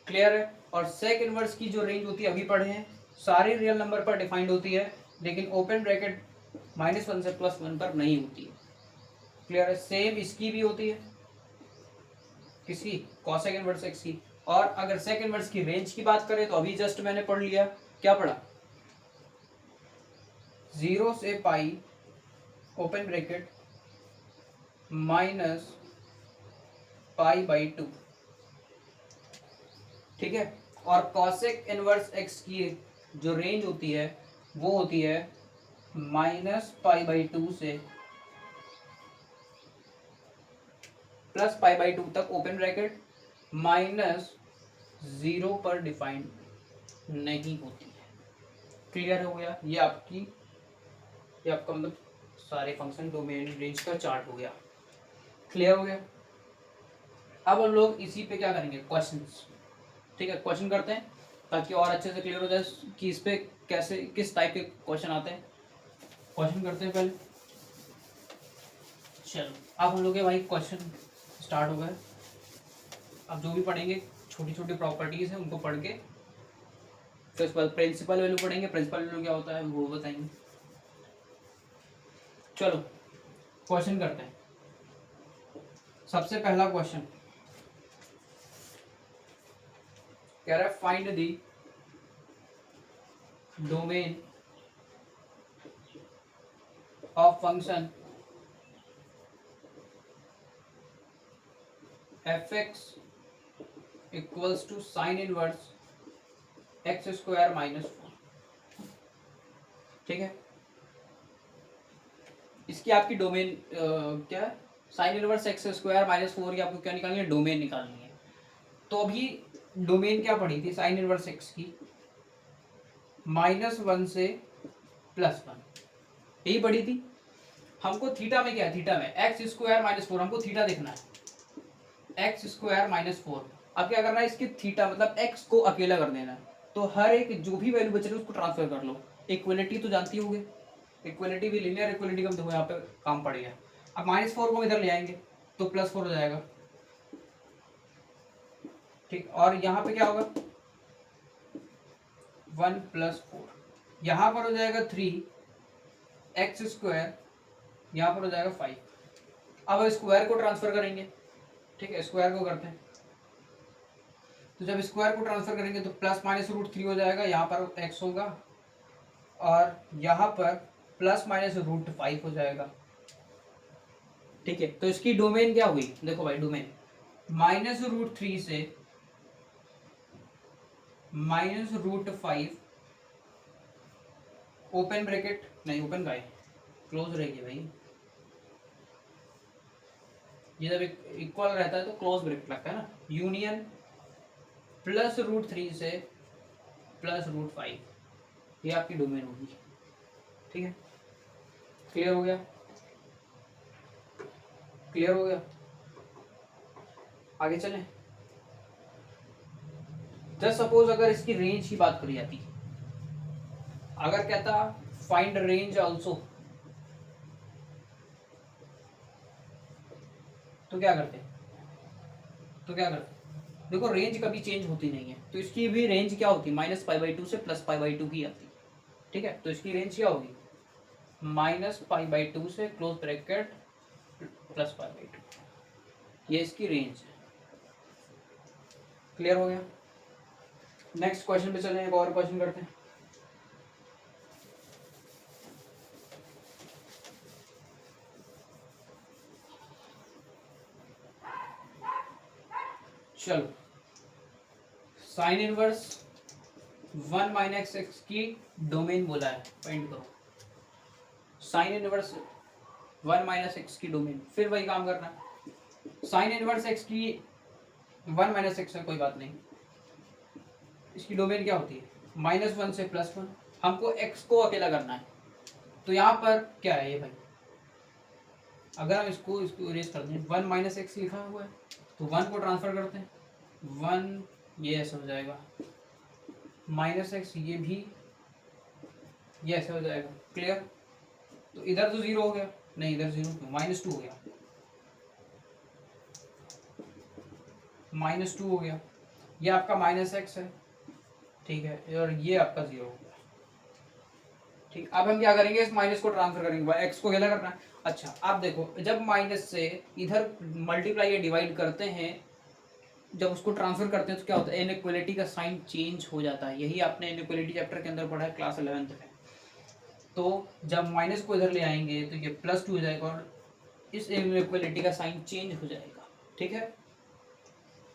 Speaker 1: क्लियर है? और सेक इनवर्स की जो रेंज होती है अभी पढ़े हैं, सारी रियल नंबर पर डिफाइंड होती है, लेकिन ओपन ब्रैकेट -1 से +1 पर नहीं होती है। क्लियर है? सेम इसकी भी होती है, किसकी? कॉसेक इनवर्स एक्स की। और अगर सेक इनवर्स की रेंज की बात करें तो अभी जस्ट मैंने पढ़ लिया, क्या पढ़ा? 0 से π ओपन ब्रैकेट -π/2। ठीक है, और कॉसेक इनवर्स एक्स की जो रेंज होती है वो होती है -π/2 से +π/2 तक ओपन ब्रैकेट, -0 पर डिफाइंड नहीं होती है। क्लियर हो गया? ये आपका मतलब सारे फंक्शन डोमेन रेंज का चार्ट हो गया। क्लियर हो गया? अब हम लोग इसी पे क्या करेंगे? क्वेश्चंस। ठीक है, क्वेश्चन करते हैं ताकि और अच्छे से क्लियर हो जाए कि इस पे कैसे किस टाइप के क्वेश्चन आते हैं। क्वेश्चन करते हैं पहले। चलो, अब हम लोग के भाई क्वेश्चन स्टार्ट हो गए। अब जो भी पढ़ेंगे छोटी छोटी प्रॉपर्टीज हैं उनको पढ़ के फिर उसके बाद प्रिंसिपल वैल्यू पढ़ेंगे। प्रिंसिपल वैल्यू क्या होता है वो बताएंगे। चलो क्वेश्चन करते हैं। सबसे पहला क्वेश्चन कह रहा है find the domain of function f(x) equals to sine inverse x² -4। ठीक है, इसकी आपकी डोमेन क्या है? साइन इनवर्स x² -4 की आपको क्या निकालनी है? डोमेन निकालनी है। तो अभी डोमेन क्या पढ़ी थी साइन इनवर्स x की? -1 से +1, यही पढ़ी थी। हमको थीटा में क्या है, थीटा में एक्स स्क्वायर माइनस 4, हमको थीटा देखना है, एक्स स्क्वायर माइनस 4। अब क्या करना है, इसकी थीटा मतलब एक्स को अकेला कर देना है, तो हर एक जो भी वैल्यू बच रही है उसको ट्रांसफर कर लो। इक्वलिटी तो जानती होगी, इक्वलिटी भी, लीनियर इक्वलिटी का देखो यहाँ पे काम पड़ गया। अब -4 को इधर ले आएंगे तो +4 हो जाएगा, ठीक। और यहाँ पे क्या होगा, 1 + 4, यहाँ पर हो जाएगा 3 एक्स स्क्वायर, यहाँ पर हो जाएगा 5। अब स्क्वायर को ट्रांसफर करेंगे, ठीक है, स्क्वायर को करते हैं। तो जब स्क्वायर को ट्रांसफर करेंगे तो +-√3 हो जाएगा, यहाँ पर x होगा और यहाँ पर +-√5 हो जाएगा, ठीक है। तो इसकी डोमेन क्या हुई, देखो भाई डोमेन -√3 से -√5, ओपन ब्रैकेट नहीं, ओपन का है, क्लोज रहेगी भाई, ये जब इक्वल रहता है तो क्लोज ब्रैकेट लगता है ना, यूनियन +√3 से +√5, ये आपकी डोमेन होगी, ठीक है। क्लियर हो गया, क्लियर हो गया, आगे चलें। जस्ट सपोज अगर इसकी रेंज की बात करी जाती, अगर कहता फाइंड रेंज आल्सो, तो क्या करते, देखो रेंज कभी चेंज होती नहीं है, तो इसकी भी रेंज क्या होती है, -π/2 से +π/2 की आती, ठीक है। तो इसकी रेंज क्या होगी, -π/2 से क्लोज ब्रैकेट +π/2, ये इसकी रेंज है। क्लियर हो गया, नेक्स्ट क्वेश्चन पे चलें, एक और क्वेश्चन करते हैं। चलो, साइन इनवर्स 1 - x की डोमेन बोला है, फाइंड करो साइन इनवर्स 1 - x की डोमेन। फिर वही काम करना, साइन इनवर्स x की 1 - x है, कोई बात नहीं, इसकी डोमेन क्या होती है, -1 से +1, हमको x को अकेला करना है। तो यहाँ पर क्या है ये भाई, अगर हम इसको इरेज कर दें, 1 - x लिखा हुआ है तो 1 को ट्रांसफर करते हैं, 1 ये ऐसा हो जाएगा, -x ये भी ये ऐसे हो जाएगा, क्लियर। तो इधर तो 0 हो गया, नहीं इधर 0 क्यों, -2 हो गया, -2 हो गया, ये आपका -x है, ठीक है, और ये आपका 0 हो गया, ठीक। अब हम क्या करेंगे, इस माइनस को ट्रांसफर करेंगे, x को अकेला करना है। अच्छा आप देखो, जब माइनस से इधर मल्टीप्लाई या डिवाइड करते हैं, जब उसको ट्रांसफर करते हैं तो क्या होता है, इनइक्वालिटी का साइन चेंज हो जाता है, यही आपने इनइक्वालिटी चैप्टर के अंदर पढ़ा है क्लास 11th में। तो जब माइनस को इधर ले आएंगे तो ये +2 हो जाएगा और इस इनइक्वालिटी का साइन चेंज हो जाएगा, ठीक है।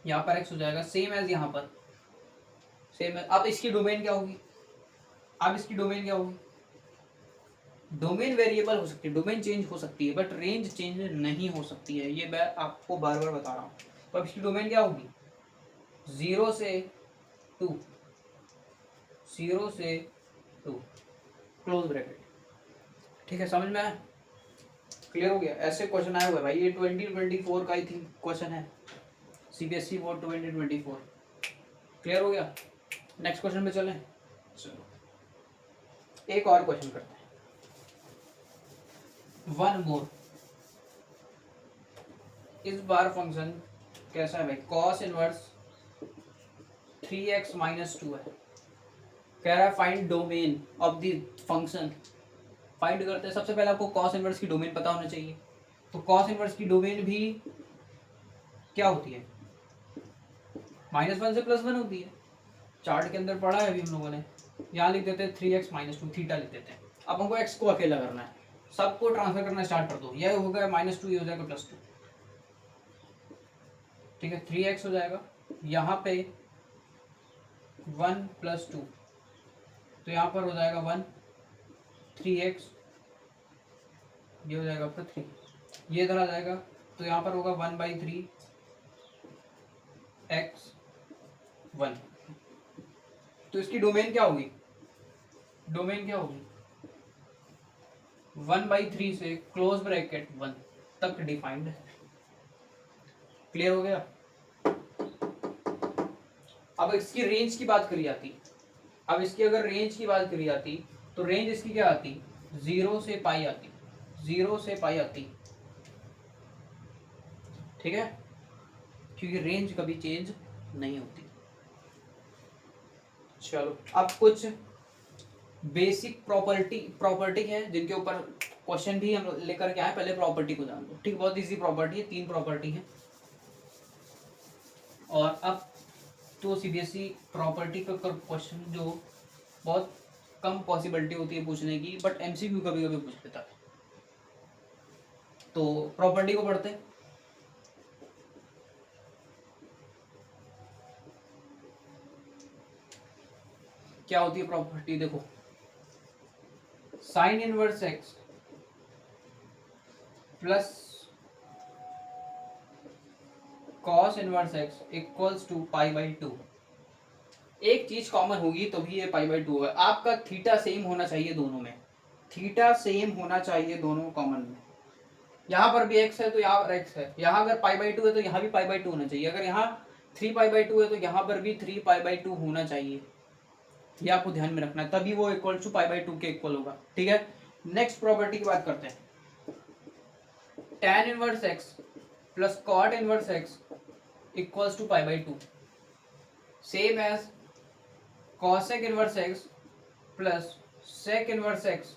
Speaker 1: यहाँ पर x हो जाएगा सेम एज यहाँ पर, सेम है। अब इसकी डोमेन क्या होगी, डोमेन वेरिएबल हो सकती है, डोमेन चेंज हो सकती है, बट रेंज चेंज नहीं हो सकती है, ये मैं आपको बार बार बता रहा हूँ। तो अब इसकी डोमेन क्या होगी, 0 से 2, 0 से 2 क्लोज ब्रैकेट, ठीक है, समझ में आया, क्लियर हो गया। ऐसे क्वेश्चन आया हुआ है भाई, ये 2024 का ही थिंक क्वेश्चन है, CBSE बोर्ड 2024, क्लियर हो गया। नेक्स्ट क्वेश्चन पे चलें, चलो एक और क्वेश्चन करते हैं, वन मोर। इस बार फंक्शन कैसा है भाई, कॉस इनवर्स 3x - 2 है, कह रहा है find domain of the function. Find करते हैं, सबसे पहले आपको कॉस इनवर्स की डोमेन पता होना चाहिए। तो कॉस इनवर्स की डोमेन भी क्या होती है, -1 से +1 होती है, चार्ट के अंदर पढ़ा है अभी हम लोगों ने। यहाँ लिख देते हैं 3x - 2, थीटा लिख देते हैं। अब हमको x को अकेला करना है, सबको ट्रांसफर करना स्टार्ट कर दो, यह हो गया -2, ये हो जाएगा +2, ठीक है, 3x हो जाएगा, यहाँ पे 1 + 2, तो यहाँ पर हो जाएगा 1, 3x, ये हो जाएगा आपका 3, ये इधर आ जाएगा, तो यहाँ पर होगा 1/3 x 1। तो इसकी डोमेन क्या होगी, 1/3 से क्लोज ब्रैकेट 1 तक डिफाइंड है। क्लियर हो गया। अब इसकी रेंज की बात करी जाती, अब इसकी अगर रेंज की बात करी जाती तो रेंज इसकी क्या आती, 0 से पाई आती, 0 से पाई आती, ठीक है, क्योंकि रेंज कभी चेंज नहीं होती। चलो अब कुछ बेसिक प्रॉपर्टी है जिनके ऊपर क्वेश्चन भी हम लेकर के आए। पहले प्रॉपर्टी को जान लो, ठीक, बहुत इजी प्रॉपर्टी है, 3 प्रॉपर्टी है। और अब तो सीबीएसई प्रॉपर्टी का क्वेश्चन जो बहुत कम पॉसिबिलिटी होती है पूछने की, बट एमसीक्यू कभी कभी पूछ लेता है। तो प्रॉपर्टी को पढ़ते हैं। क्या होती है प्रॉपर्टी, देखो, sine inverse X plus cos inverse X equals to π/2। एक चीज कॉमन होगी तो भी ये π/2 होगा। आपका थीटा सेम होना चाहिए दोनों में, थीटा सेम होना चाहिए दोनों कॉमन में। यहाँ पर भी x है तो यहाँ पर x है, यहाँ अगर π/2 है तो यहाँ भी π/2 होना चाहिए, अगर यहाँ 3π/2 है तो यहाँ पर भी 3π/2 होना चाहिए। ये आपको ध्यान में रखना है, तभी वो इक्वल टू π/2 के इक्वल होगा, ठीक है। नेक्स्ट प्रॉपर्टी की बात करते हैं। tan inverse x plus cot inverse x equals to π/2, same as cosec inverse x plus sec inverse x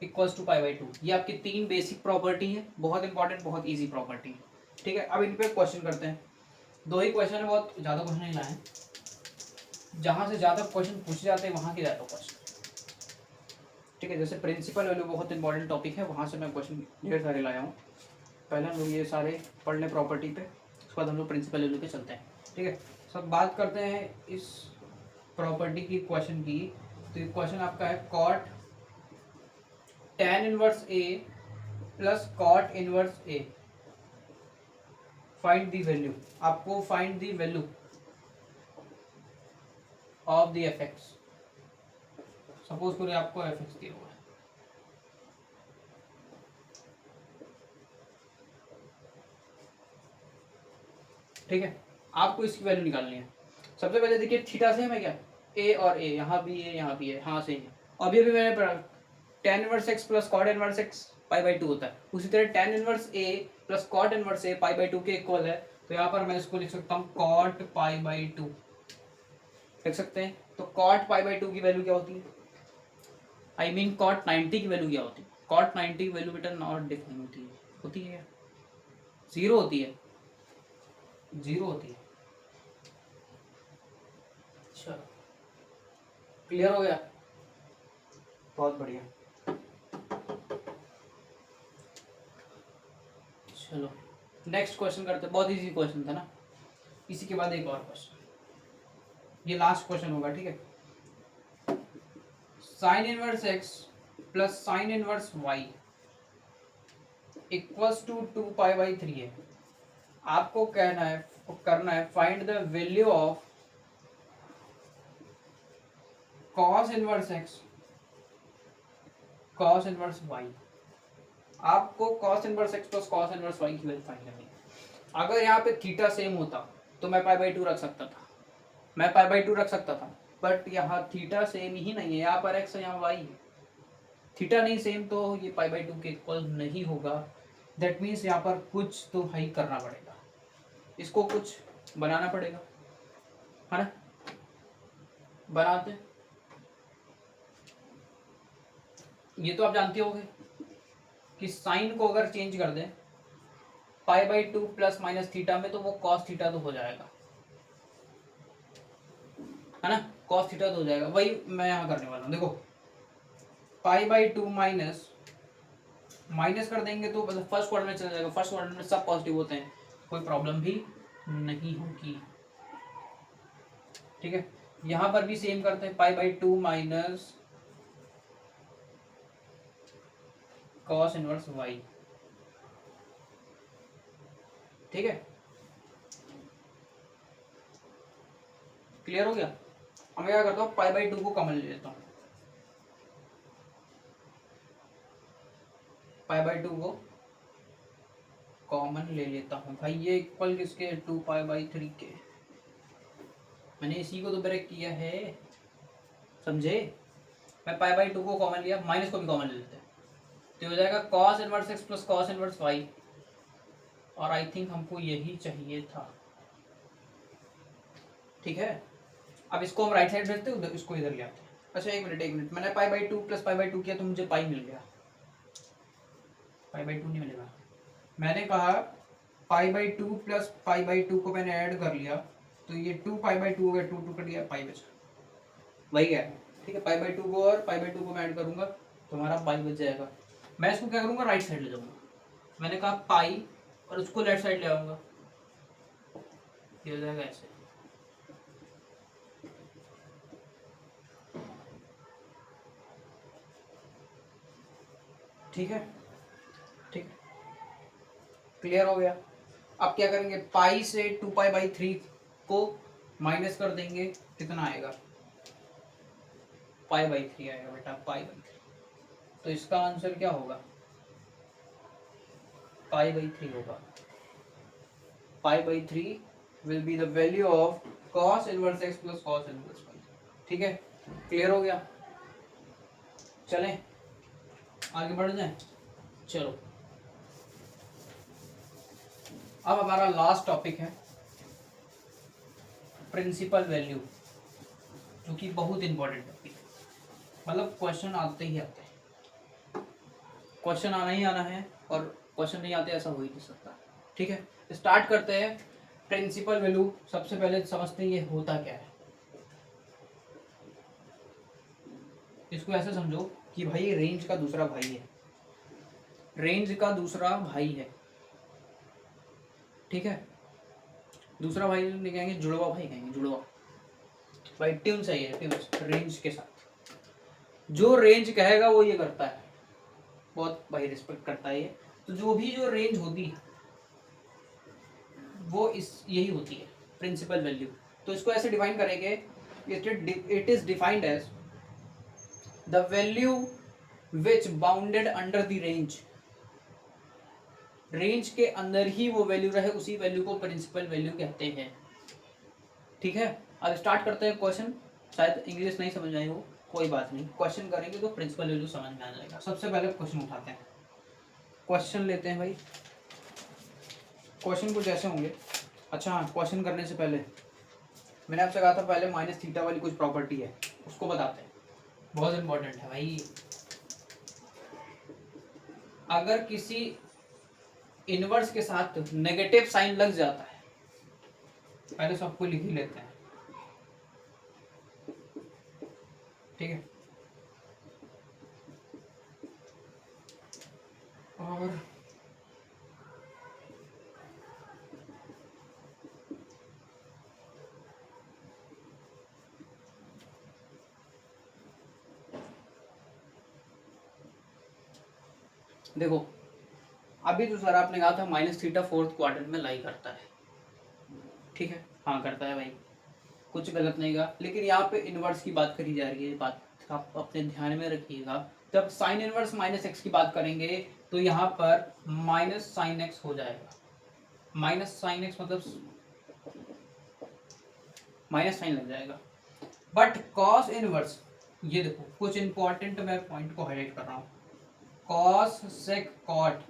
Speaker 1: equals to π/2। ये आपकी 3 बेसिक प्रॉपर्टी है, बहुत इंपॉर्टेंट, बहुत इजी प्रॉपर्टी है, ठीक है। अब इन पे क्वेश्चन करते हैं। 2 ही क्वेश्चन है, बहुत ज़्यादा क्वेश्चन नहीं लाए, जहाँ से ज़्यादा क्वेश्चन पूछे जाते हैं वहाँ के ज़्यादा क्वेश्चन, ठीक है। जैसे प्रिंसिपल वैल्यू बहुत इंपॉर्टेंट टॉपिक है, वहाँ से मैं क्वेश्चन ढेर सारे लाया हूँ। पहले हम लोग ये सारे पढ़ लें प्रॉपर्टी पे, उसके बाद हम लोग प्रिंसिपल वैल्यू पे चलते हैं, ठीक है। सब बात करते हैं इस प्रॉपर्टी की, क्वेश्चन की। तो ये क्वेश्चन आपका है cot tan inverse a plus cot inverse a, find the value. आपको find the value of the F X. Suppose करिए आपको एफ एक्स दिया हुआ है, ठीक है। आपको इसकी वैल्यू निकालनी है। सबसे पहले देखिए थीटा सेम है क्या, ए और ए, यहाँ भी है यहाँ भी है, हाँ सेम है। अभी अभी मैंने पढ़ा tan inverse x plus cot inverse x π/2 होता है, उसी तरह tan inverse a plus cot inverse a π/2 के इक्वल है। तो यहाँ पर मैं इसको लिख सकता हूँ कॉट π/2, लिख सकते हैं। तो कॉट π/2 की वैल्यू क्या होती है, आई मीन कॉट 90 की वैल्यू क्या होती है। कॉट 90 की वैल्यू बेटा नॉट डिफाइन होती है, 0 होती है, 0 होती है। चलो क्लियर हो गया, बहुत बढ़िया। चलो नेक्स्ट क्वेश्चन करते हैं, बहुत इजी क्वेश्चन था ना। इसी के बाद एक और क्वेश्चन, ये लास्ट क्वेश्चन होगा, ठीक है। Sine inverse X plus sine inverse Y equals to 2π/3 है। आपको करना है find the value of cos inverse x cos inverse y। आपको cos inverse x plus cos inverse y की वैल्यू फाइंड करनी है। अगर यहाँ पे थीटा सेम होता तो मैं π/2 रख सकता था, मैं π/2 रख सकता था, बट यहाँ थीटा सेम ही नहीं है, यहाँ पर x है यहाँ y है। थीटा नहीं सेम तो ये π/2 के इक्वल नहीं होगा। दैट मीन्स यहाँ पर कुछ तो हाई करना पड़ेगा, इसको कुछ बनाना पड़ेगा, है ना। बनाते हैं। ये तो आप जानते होंगे कि साइन को अगर चेंज कर दें π/2 प्लस माइनस थीटा में तो वो cos थीटा तो हो जाएगा, है ना, cos थीटा तो हो जाएगा। वही मैं यहाँ करने वाला हूँ, देखो π/2 माइनस माइनस कर देंगे तो मतलब फर्स्ट क्वाड्रेंट में चला जाएगा, फर्स्ट क्वाड्रेंट में सब पॉजिटिव होते हैं, कोई प्रॉब्लम भी नहीं होगी, ठीक है। यहाँ पर भी सेम करते हैं, π/2 माइनस cos इनवर्स y, ठीक है। क्लियर हो गया। अब मैं क्या करता हूँ π/2 को कॉमन ले लेता हूँ, पाई बाई टू को कॉमन ले लेता हूँ भाई, ये इक्वल किसके, 2 पाई बाई 3 के। मैंने इसी को तो ब्रेक किया है, समझे। मैं पाई बाई 2 को कॉमन लिया, माइनस को भी कॉमन ले लेते हैं, तो हो जाएगा cos inverse X plus cos inverse Y, और आई थिंक हमको यही चाहिए था। ठीक है, अब इसको हम राइट साइड भेजते हैं, इसको इधर ले आते हैं। अच्छा एक मिनट, मैंने pi by 2 plus pi by 2 किया तो मुझे पाई मिल गया, पाई बाई 2 नहीं मिलेगा। मैंने कहा pi by 2 plus pi by 2 को मैंने ऐड कर लिया, तो ये 2 पाई बाई 2 हो गया, 2 कट गया, पाई बचा, वही है। ठीक है, पाई बाई 2 को और पाई बाई 2 को मैं ऐड करूंगा तो हमारा पाई बच जाएगा। मैं इसको क्या करूंगा, राइट साइड ले जाऊंगा। मैंने कहा पाई और उसको लेफ्ट साइड ले आऊंगा, ये हो जाएगा ऐसे। ठीक है, ठीक, क्लियर हो गया। अब क्या करेंगे, पाई से 2 पाई बाई 3 को माइनस कर देंगे, कितना आएगा, पाई बाई 3 आएगा बेटा, पाई बाई 3। तो इसका आंसर क्या होगा, पाई बाई 3 होगा। Pi by 3 will be the value of cos inverse X plus cos inverse Y. ठीक है, क्लियर हो गया। चलें आगे बढ़ जाए, चलो। अब हमारा लास्ट टॉपिक है प्रिंसिपल वैल्यू, जो कि बहुत इंपॉर्टेंट टॉपिक है। मतलब क्वेश्चन आते ही आते हैं, क्वेश्चन आना ही आना है, और क्वेश्चन नहीं आते ऐसा हो ही नहीं सकता। ठीक है, स्टार्ट करते हैं। प्रिंसिपल वैल्यू सबसे पहले समझते हैं ये होता क्या है। इसको ऐसे समझो कि भाई रेंज का दूसरा भाई है, रेंज का दूसरा भाई है। ठीक है, दूसरा भाई नहीं कहेंगे, जुड़वा भाई कहेंगे, जुड़वा भाई। ट्यून सही है, ट्यून रेंज के साथ जो रेंज कहेगा वो ये करता है, बहुत भाई रिस्पेक्ट करता है ये। तो जो भी जो रेंज होती है वो इस यही होती है प्रिंसिपल वैल्यू। तो इसको ऐसे डिफाइन करेंगे, it is defined as the value which bounded under the range. Range के अंदर ही वो वैल्यू रहे, उसी वैल्यू को प्रिंसिपल वैल्यू कहते हैं। ठीक है, अब स्टार्ट करते हैं क्वेश्चन। शायद इंग्लिश नहीं समझ आई हो, कोई बात नहीं, क्वेश्चन करेंगे तो प्रिंसिपल वैल्यू समझ में आ जाएगा। सबसे पहले क्वेश्चन उठाते हैं, क्वेश्चन लेते हैं भाई। क्वेश्चन कुछ ऐसे होंगे। अच्छा हाँ, क्वेश्चन करने से पहले मैंने आपसे कहा था पहले माइनस थीटा वाली कुछ प्रॉपर्टी है, उसको बताते हैं, बहुत इंपॉर्टेंट है भाई। अगर किसी इनवर्स के साथ नेगेटिव साइन लग जाता है, पहले सबको लिख ही लेते हैं। ठीक है, और देखो, अभी तो सर आपने कहा था माइनस थीटा फोर्थ क्वाड्रेंट में लाई करता है। ठीक है, हाँ करता है भाई, कुछ गलत नहीं कहा, लेकिन यहाँ पे इनवर्स की बात करी जा रही है, बात आप अपने ध्यान में रखिएगा। जब साइन इनवर्स माइनस एक्स की बात करेंगे तो यहाँ पर माइनस साइन एक्स हो जाएगा। माइनस साइन एक्स मतलब माइनस साइन लग जाएगा। बट कॉस इनवर्स, ये देखो कुछ इंपॉर्टेंट मैं पॉइंट को हाईलाइट कर रहा हूँ। कॉस सेक कॉट,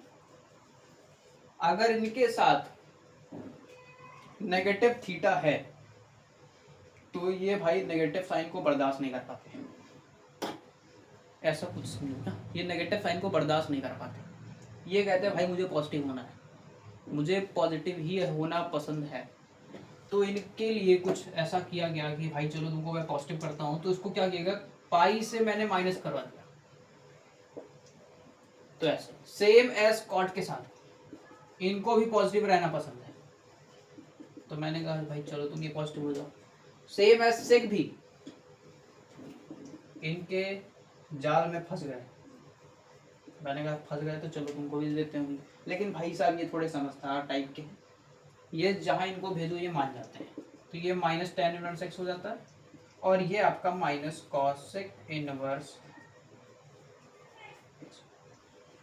Speaker 1: अगर इनके साथ नेगेटिव थीटा है तो ये भाई नेगेटिव साइन को बर्दाश्त नहीं कर पाते, ऐसा कुछ समझो ना, ये नेगेटिव साइन को बर्दाश्त नहीं कर पाते। ये कहते हैं भाई मुझे पॉजिटिव होना है, मुझे पॉजिटिव ही होना पसंद है। तो इनके लिए कुछ ऐसा किया गया कि भाई चलो तुमको मैं पॉजिटिव करता हूँ, तो इसको क्या किया गया, पाई से मैंने माइनस करवा दिया। तो ऐसे सेम एज कॉट के साथ इनको भी पॉजिटिव रहना पसंद है, तो मैंने कहा भाई चलो तुम ये पॉजिटिव हो जाओ। सेम एज सेक भी इनके जाल में फंस गए, मैंने कहा फंस गए तो चलो तुमको भी देते होंगे। लेकिन भाई साहब ये थोड़े समझदार टाइप के, ये जहाँ इनको भेजो ये मान जाते हैं। तो ये माइनस टेन इनवर्स एक्स हो जाता है, और ये आपका माइनस कॉस सेक इनवर्स,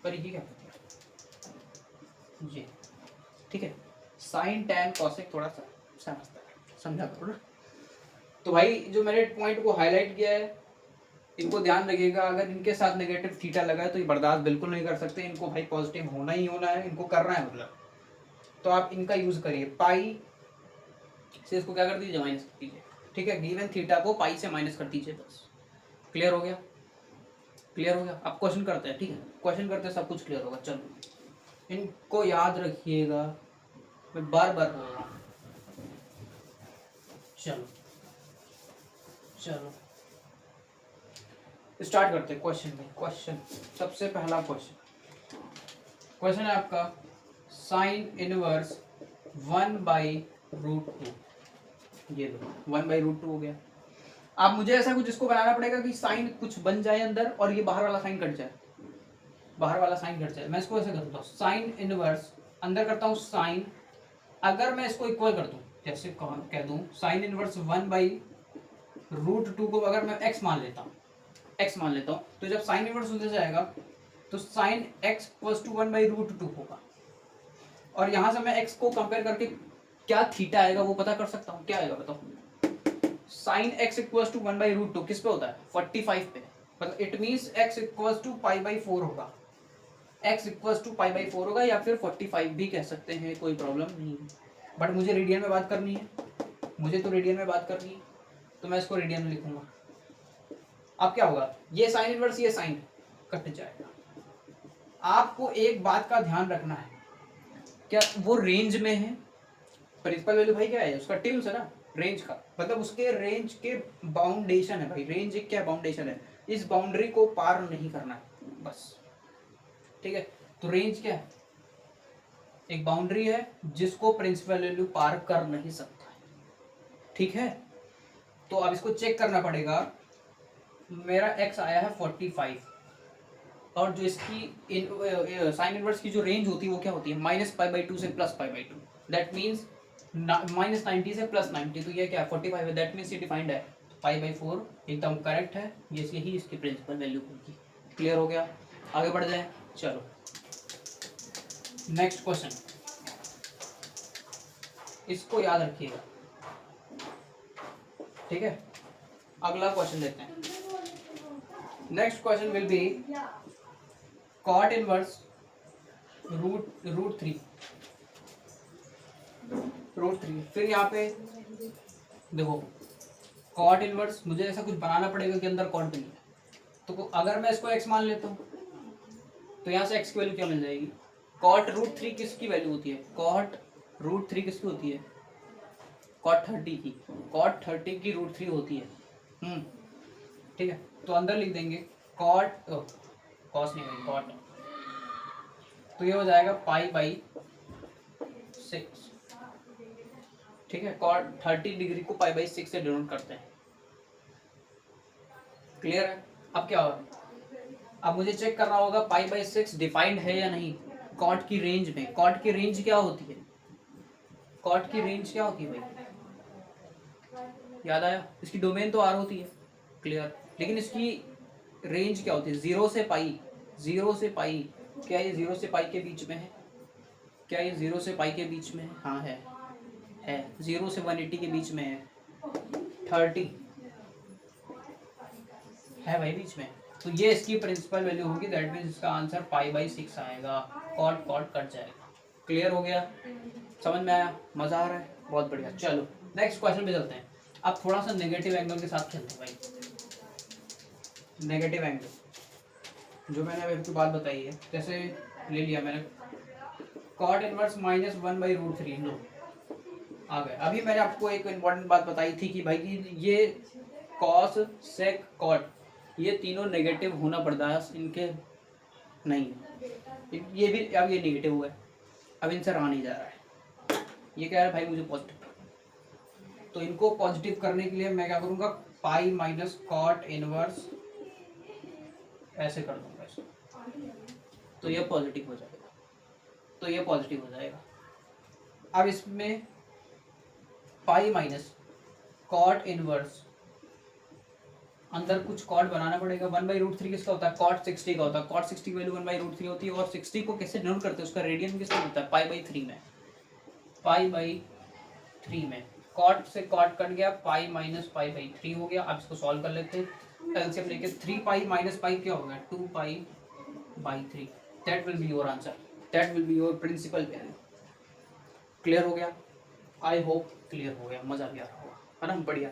Speaker 1: पर ये क्या होता है, ये, ठीक है। साइन टैन कॉसेक थोड़ा सा समझता है, समझा करो ना। तो भाई जो मैंने पॉइंट को हाईलाइट किया है, इनको ध्यान रखिएगा। अगर इनके साथ नेगेटिव थीटा लगा है तो ये बर्दाश्त बिल्कुल नहीं कर सकते, इनको भाई पॉजिटिव होना ही होना है, इनको करना है मतलब। तो आप इनका यूज करिए, पाई से इसको क्या कर दीजिए, माइनस कर दीजिए, ठीक है। गिवन थीटा को पाई से माइनस कर दीजिए, बस। क्लियर हो गया, क्लियर हो गया। अब क्वेश्चन करते हैं, ठीक है, क्वेश्चन करते हैं, सब कुछ क्लियर होगा। चलो इनको याद रखिएगा, मैं बार बार बोल रहा हूँ। चलो चलो स्टार्ट करते हैं क्वेश्चन में। क्वेश्चन, सबसे पहला क्वेश्चन, क्वेश्चन है आपका साइन इनवर्स 1/√2। ये दो 1/√2 हो गया। अब मुझे ऐसा कुछ इसको बनाना पड़ेगा कि साइन कुछ बन जाए अंदर और ये बाहर वाला साइन कट जाए, बाहर वाला साइन कट जाए। मैं इसको ऐसे करता हूँ, साइन इनवर्स अंदर करता हूँ साइन, अगर मैं इसको इक्वल कर दूँ, जैसे कह दूँ साइन इनवर्स 1/√2 को अगर मैं x मान लेता हूँ, x मान लेता हूँ, तो जब साइन इनवर्स उधर जाएगा तो साइन x इक्वल्स टू 1/√2 होगा। और यहाँ से मैं x को कंपेयर करके क्या थीटा आएगा वो पता कर सकता हूँ। क्या आएगा बताओ, साइन x इक्वल्स टू 1/√2 किस पे होता है, 45 पे। मतलब it means x equals to π/4 होगा, x इक्वल्स टू π/4 होगा, या फिर 45 भी कह सकते हैं, कोई प्रॉब्लम नहीं है। बट मुझे रेडियन में बात करनी है, मुझे तो रेडियन में बात करनी है, तो मैं इसको रेडियन में लिखूंगा। अब क्या होगा, ये साइन इनवर्स ये साइन कट जाएगा। आपको एक बात का ध्यान रखना है, क्या वो रेंज में है, प्रिंसिपल वैल्यू भाई क्या है उसका, टिल्स है ना, रेंज का मतलब उसके रेंज के बाउंडेशन है भाई। रेंज एक क्या बाउंडेशन है, इस बाउंड्री को पार नहीं करना है बस, ठीक है। तो रेंज क्या है, एक बाउंड्री है जिसको प्रिंसिपल वैल्यू पार कर नहीं सकता है, ठीक है। तो अब इसको चेक करना पड़ेगा, मेरा x आया है 45, और जो इसकी साइन इनवर्स की जो रेंज होती है वो क्या होती है, -π/2 से +π/2। दैट मीन्स -90 से +90, तो ये क्या 45 है, दैट मीन्स ये डिफाइंड है π/4, एकदम करेक्ट है, ये यही इसकी प्रिंसिपल वैल्यू होगी। क्लियर हो गया, आगे बढ़ जाए। चलो नेक्स्ट क्वेश्चन, इसको याद रखिएगा, ठीक है। अगला क्वेश्चन देखते हैं। Next question will be cot inverse √3। फिर यहाँ पे देखो कॉट इनवर्स, मुझे ऐसा कुछ बनाना पड़ेगा कि अंदर कॉट भी नहीं है। तो अगर मैं इसको x मान लेता हूँ तो यहाँ से x की वैल्यू क्या मिल जाएगी, कॉट √3 किसकी वैल्यू होती है, कॉट √3 किसकी होती है, कॉट 30 की, कॉट 30 की √3 होती है। ठीक है, तो अंदर लिख देंगे कॉट, कॉस नहीं होगी कॉट, तो ये हो जाएगा π/6, ठीक है। कॉट 30 डिग्री को π/6 से डिनोट करते हैं। क्लियर है। अब क्या होगा, अब मुझे चेक करना होगा π/6 डिफाइंड है या नहीं कॉट की रेंज में। कॉट की रेंज क्या होती है, कॉट की रेंज क्या होती है भाई, याद आया, इसकी डोमेन तो r होती है, क्लियर। लेकिन इसकी रेंज क्या होती है, 0 से पाई, 0 से पाई, क्या ये 0 से पाई के बीच में है, क्या ये 0 से पाई के बीच में है, हाँ है 0 से 180 के बीच में है, 30 है भाई बीच में, तो ये इसकी प्रिंसिपल वैल्यू होगी। दैट मीन्स इसका आंसर π/6 आएगा, कॉट कॉट कट जाएगा। क्लियर हो गया, समझ में आया, मजा आ रहा है, बहुत बढ़िया। चलो नेक्स्ट क्वेश्चन पे चलते हैं। अब थोड़ा सा नेगेटिव एंगल के साथ खेलते हैं भाई। नेगेटिव एंगल जो मैंने अभी आपको बात बताई है, जैसे ले लिया मैंने कॉट इनवर्स -1/√3 लो आ गए। अभी मैंने आपको एक इम्पॉर्टेंट बात बताई थी कि भाई कि ये कॉस सेक कॉट ये तीनों नेगेटिव होना बर्दाश्त इनके नहीं, ये भी अब ये नेगेटिव हुआ है, अब इनसे रहा नहीं जा रहा है। ये कह रहा है भाई मुझे पॉजिटिव, तो इनको पॉजिटिव करने के लिए मैं क्या करूँगा, पाई माइनस कॉट इनवर्स ऐसे कर दूंगा इसको, तो ये पॉजिटिव हो जाएगा, तो ये पॉजिटिव हो जाएगा। अब इसमें पाई माइनस कॉट इनवर्स अंदर कुछ कॉट बनाना पड़ेगा। 1/√3 किसका होता है? कॉट 60 का होता है। कॉट 60 की वैल्यू 1/√3 होती है। और 60 को कैसे डिनोट करते हैं? उसका रेडियन किसका होता है? पाई/3 में। पाई/3 में कॉट से कॉट कट गया, पाई माइनस पाई/3 हो गया। अब इसको सॉल्व कर लेते हैं। एलसीएम लेके 3 पाई माइनस पाई क्या होगा? 2 पाई/3। That will be your answer, that will be your principal value. Clear हो गया? आई होप क्लियर हो गया, मजा भी आ रहा होगा, है ना? बढ़िया।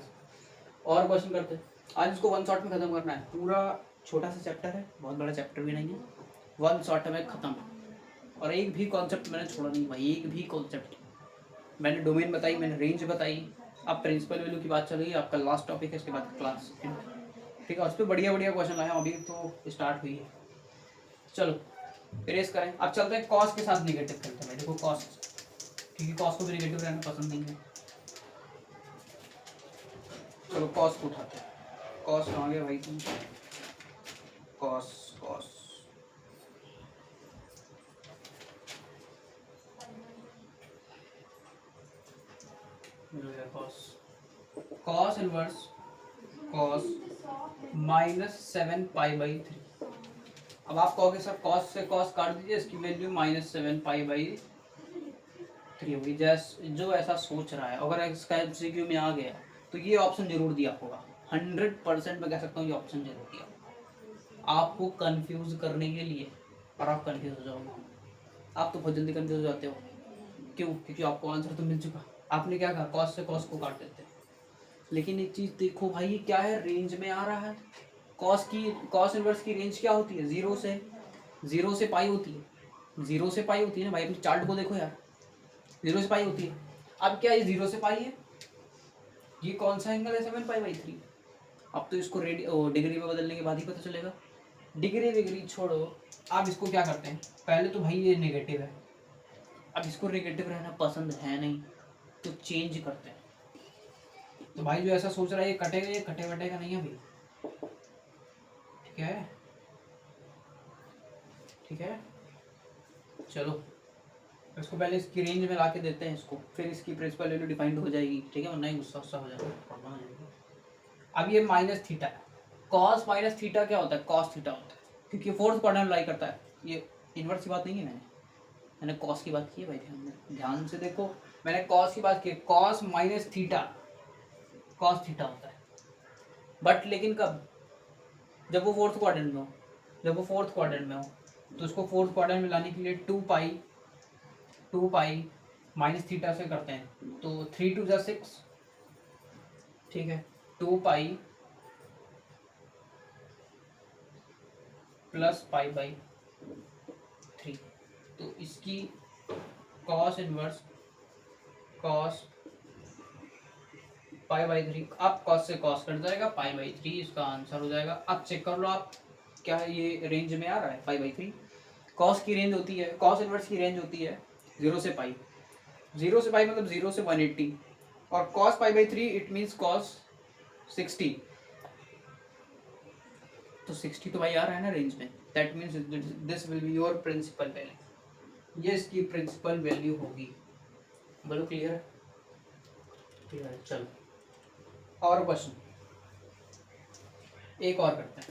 Speaker 1: और क्वेश्चन करते हैं। आज इसको वन शॉट में खत्म करना है। पूरा छोटा सा चैप्टर है, बहुत बड़ा चैप्टर भी नहीं है, वन शॉट में खत्म। और एक भी कॉन्सेप्ट मैंने छोड़ा नहीं भाई, एक भी कॉन्सेप्ट। मैंने डोमेन बताई, मैंने रेंज बताई। अब प्रिंसिपल वैल्यू की बात चल रही है, आपका लास्ट टॉपिक है, इसके बाद क्लास। ठीक है, उस पर बढ़िया बढ़िया क्वेश्चन लाया हूँ, अभी तो स्टार्ट हुई है। चलो इरेज करें। अब चलते हैं कॉस के साथ निगेटिव करते हैं। देखो कॉस, क्योंकि कॉस को भी निगेटिव रहना पसंद नहीं है। चलो कॉस को उठाते हैं। कॉस कहाँ गया भाई तुम? कॉस कॉस मिल गया कॉस। Cos inverse cos -7 पाई/3। अब आप कहोगे सर कॉस से कॉस काट दीजिए, इसकी वैल्यू -7 पाई/3 होगी। जैस जो ऐसा सोच रहा है, अगर इसका एमसीक्यू में आ गया तो ये ऑप्शन जरूर दिया होगा। 100% मैं कह सकता हूँ ये ऑप्शन जरूर दिया होगा आपको कंफ्यूज करने के लिए, और आप कंफ्यूज हो जाओगे। आप तो बहुत जल्दी कंफ्यूज हो जाते हो। क्यों? क्योंकि आपको आंसर तो मिल चुका। आपने क्या कहा? कॉस से कॉस को काट देते हैं। लेकिन एक चीज देखो भाई, ये क्या है? रेंज में आ रहा है। कॉस इनवर्स की रेंज क्या होती है? 0 से पाई होती है। 0 से पाई होती है ना भाई, अपनी चार्ट को देखो यार, 0 से पाई होती है। अब क्या ये 0 से पाई है? ये कौन सा एंगल है? 7 पाई/3। अब तो इसको डिग्री में बदलने के बाद ही पता चलेगा। डिग्री विग्री छोड़ो, आप इसको क्या करते हैं? पहले तो भाई ये नेगेटिव है, अब इसको नेगेटिव रहना पसंद है नहीं, तो चेंज करते हैं। तो भाई जो ऐसा सोच रहा है ये कटेगा, ये कटे वटेगा नहीं है भाई। ठीक है, ठीक है। चलो इसको पहले इसकी रेंज में ला के देते हैं इसको, फिर इसकी प्रिंसिपल वैल्यू डिफाइंड हो जाएगी। ठीक है, वरना ही गुस्सा हो जाएगा, प्रॉब्लम हो जाएगी। अब ये माइनस थीटा है। कॉस माइनस थीटा क्या होता है? कॉस थीटा होता है, क्योंकि फोर्थ क्वाड्रेंट लाई करता है। ये इनवर्स की बात नहीं है, मैंने कॉस की बात की है भाई। ध्यान से देखो, मैंने कॉस की बात की। Cos minus theta cos theta होता है। बट लेकिन कब? जब वो फोर्थ क्वाड्रेंट में हो। जब वो फोर्थ क्वाड्रेंट में हो तो उसको फोर्थ क्वाड्रेंट में लाने के लिए 2 पाई माइनस थीटा से करते हैं। तो 3 2 = 6। ठीक है, 2 पाई प्लस पाई/3। तो इसकी कॉस इनवर्स कॉस पाई/3। अब कॉस से कॉस कट जाएगा, पाई/3 इसका आंसर हो जाएगा। अब चेक कर लो आप, क्या है ये रेंज में आ रहा है? पाई/3। कॉस की रेंज होती है, कॉस इनवर्स की रेंज होती है 0 से पाई। 0 से पाई मतलब 0 से 180। और कॉस पाई/3 इट मीन्स कॉस 60। तो 60 तो भाई आ रहा है ना रेंज में। That means this will be your principal value. ये इसकी प्रिंसिपल वैल्यू होगी। बोलो क्लियर है? क्लियर है। चलो और क्वेश्चन एक और करते हैं।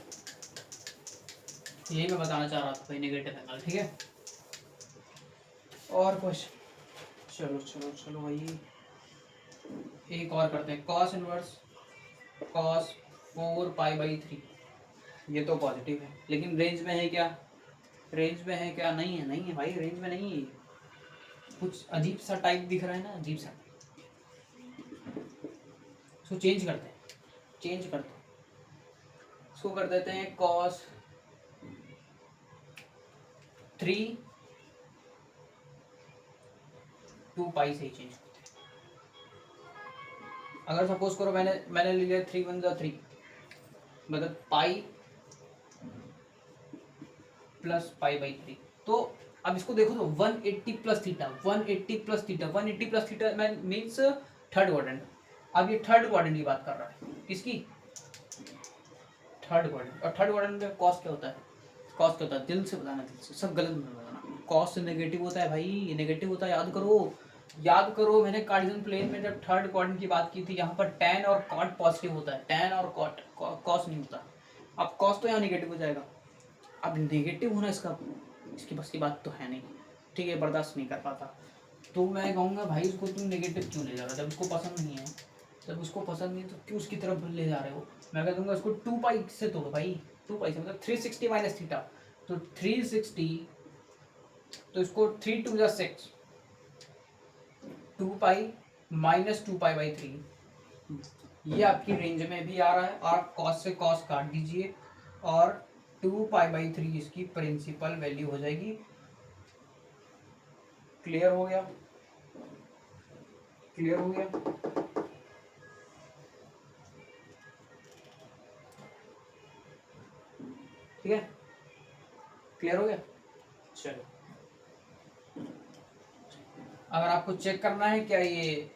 Speaker 1: यही मैं बताना चाह रहा था भाई, नेगेटिव एंगल। ठीक है, और क्वेश्चन। चलो चलो चलो भाई, एक और करते हैं। Cos inverse cos 4 पाई/3। ये तो पॉजिटिव है, लेकिन रेंज में है क्या? रेंज में है क्या? नहीं है, नहीं है भाई, रेंज में नहीं है। कुछ अजीब सा टाइप दिख रहा है ना, अजीब सा। इसको चेंज करते हैं, चेंज करते हैं। इसको कर देते हैं कॉस 3 2 पाई से ही चेंज करते हैं। अगर सपोज करो मैंने ले लिया 3 1 = 3, मतलब पाई प्लस पाई/3। तो अब इसको देखो तो 180 plus theta 180 plus theta 180 plus theta means third quadrant. अब ये थर्ड क्वाड्रेंट की बात कर रहा है, किसकी? Third quadrant. और थर्ड क्वाड्रेंट में कॉस क्या होता है? कॉस क्या होता है? दिल से बताना, दिल से, सब गलत मत बताना। कॉस से नेगेटिव होता है भाई, नेगेटिव होता है, याद करो। याद करो मैंने कार्टेशियन प्लेन में जब थर्ड क्वाड्रेंट की बात की थी, यहाँ पर tan और cot पॉजिटिव होता है, tan और cos नहीं होता। अब cos तो यहाँ नेगेटिव हो जाएगा। अब नेगेटिव होना इसकी बस की बात तो है नहीं, ठीक है, बर्दाश्त नहीं कर पाता। तो मैं कहूँगा भाई उसको तुम नेगेटिव क्यों ले जा रहे हो, जब उसको पसंद नहीं है, जब उसको पसंद नहीं तो क्यों उसकी तरफ ले जा रहे हो। मैं कह दूँगा उसको 2 पाई से तोड़ो भाई, 2 पाई से मतलब 360 माइनस थीटा, तो 360, तो इसको 3 2 6, 2 पाई माइनस 2 पाई/3, ये आपकी रेंज में भी आ रहा है। और कॉस से कॉस काट दीजिए और 2 पाई/3 इसकी प्रिंसिपल वैल्यू हो जाएगी। क्लियर हो गया, क्लियर हो गया। ठीक है, क्लियर हो गया। चलो, अगर आपको चेक करना है क्या ये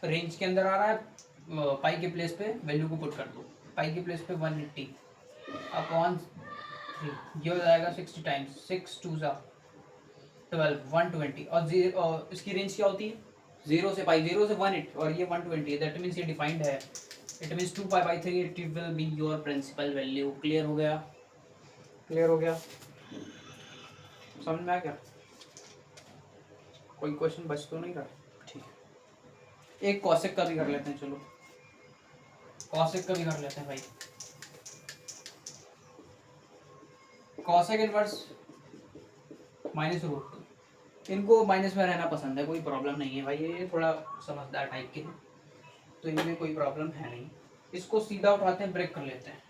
Speaker 1: रेंज के अंदर आ रहा है, पाई के प्लेस पे वैल्यू को पुट कर दो। पाई के प्लेस पे 180 अपॉन 3, ये हो जाएगा 60 टाइम्स 6 2 12 120। और इसकी रेंज क्या होती है, 0 से पाई, 0 से 180 और ये 120 है, दैट मीन्स ये डिफाइंड है। इट मीन्स 2 पाई/3 it will be your principal value. Clear हो गया, क्लियर हो गया, समझ में आ गया। कोई क्वेश्चन बच तो नहीं रहा, ठीक है। एक कॉसेक का भी कर लेते हैं, चलो कॉसेक का भी कर लेते हैं भाई। कॉसेक इनवर्स -√2, इनको माइनस में रहना पसंद है, कोई प्रॉब्लम नहीं है भाई, ये थोड़ा समझदार टाइप के हैं तो इनमें कोई प्रॉब्लम है नहीं। इसको सीधा उठाते हैं, ब्रेक कर लेते हैं।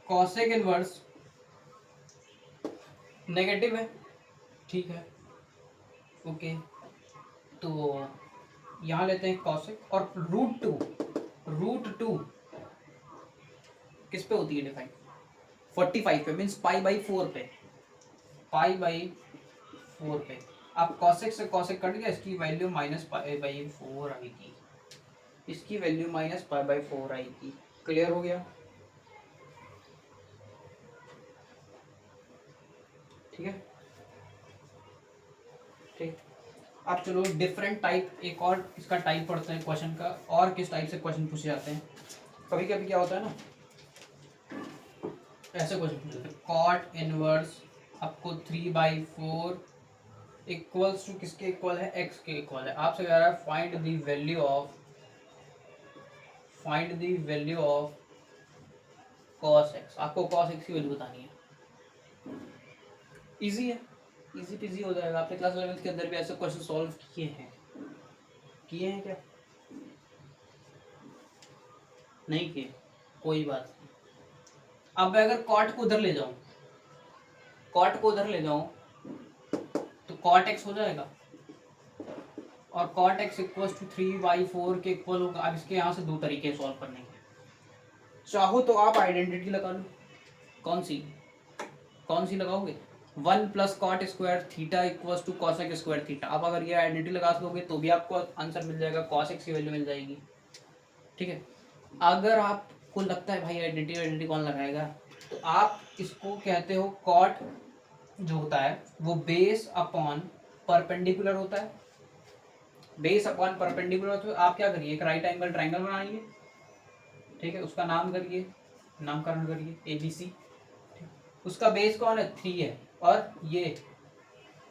Speaker 1: कॉसेक इनवर्स नेगेटिव है, ठीक है, ओके, तो यहाँ लेते हैं कॉसेक। और √2 किस पे होती है डिफाइन, 45 पे, मीन्स पाई/4 पे, पाई/4 पे। अब कॉसेक से कॉसेक कट गया, इसकी वैल्यू -पाई/4 आएगी, इसकी वैल्यू -पाई/4 आएगी। क्लियर हो गया, ठीक है, ठीक। अब चलो डिफरेंट टाइप, एक और इसका टाइप पढ़ते हैं क्वेश्चन का, और किस टाइप से क्वेश्चन पूछे जाते हैं। कभी कभी क्या होता है ना, ऐसे क्वेश्चन पूछते हैं, कॉट इनवर्स आपको 3/4 इक्वल्स टू किसके इक्वल है, x के इक्वल है। आपसे कह रहा है find the value of cos x, आपको cos x की वैल्यू बतानी है। इजी है, इजी पीजी हो जाएगा। आपने क्लास 11th के अंदर भी ऐसे क्वेश्चन सॉल्व किए हैं क्या, नहीं किए, कोई बात नहीं। अब मैं अगर कॉट को उधर ले जाऊं, तो कॉट एक्स हो जाएगा, और कॉट एक्स इक्वल्स टू 3/4 के इक्वल होगा। अब इसके यहाँ से दो तरीके सॉल्व करने के, चाहो तो आप आइडेंटिटी लगा लो। कौन सी लगाओगे, 1 + cot square theta equals to cosec square theta. अब अगर ये आइडेंटिटी लगा दोगे तो भी आपको आंसर मिल जाएगा, cos x की वैल्यू मिल जाएगी, ठीक है। अगर आपको लगता है भाई आइडेंटिटी कौन लगाएगा, तो आप इसको कहते हो cot जो होता है वो बेस अपॉन परपेंडिकुलर होता है, बेस अपॉन परपेंडिकुलर। तो आप क्या करिए, एक राइट एंगल ट्राइंगल बनाइए, ठीक है, उसका नामकरण करिए ABC। उसका बेस कौन है, 3 है, और ये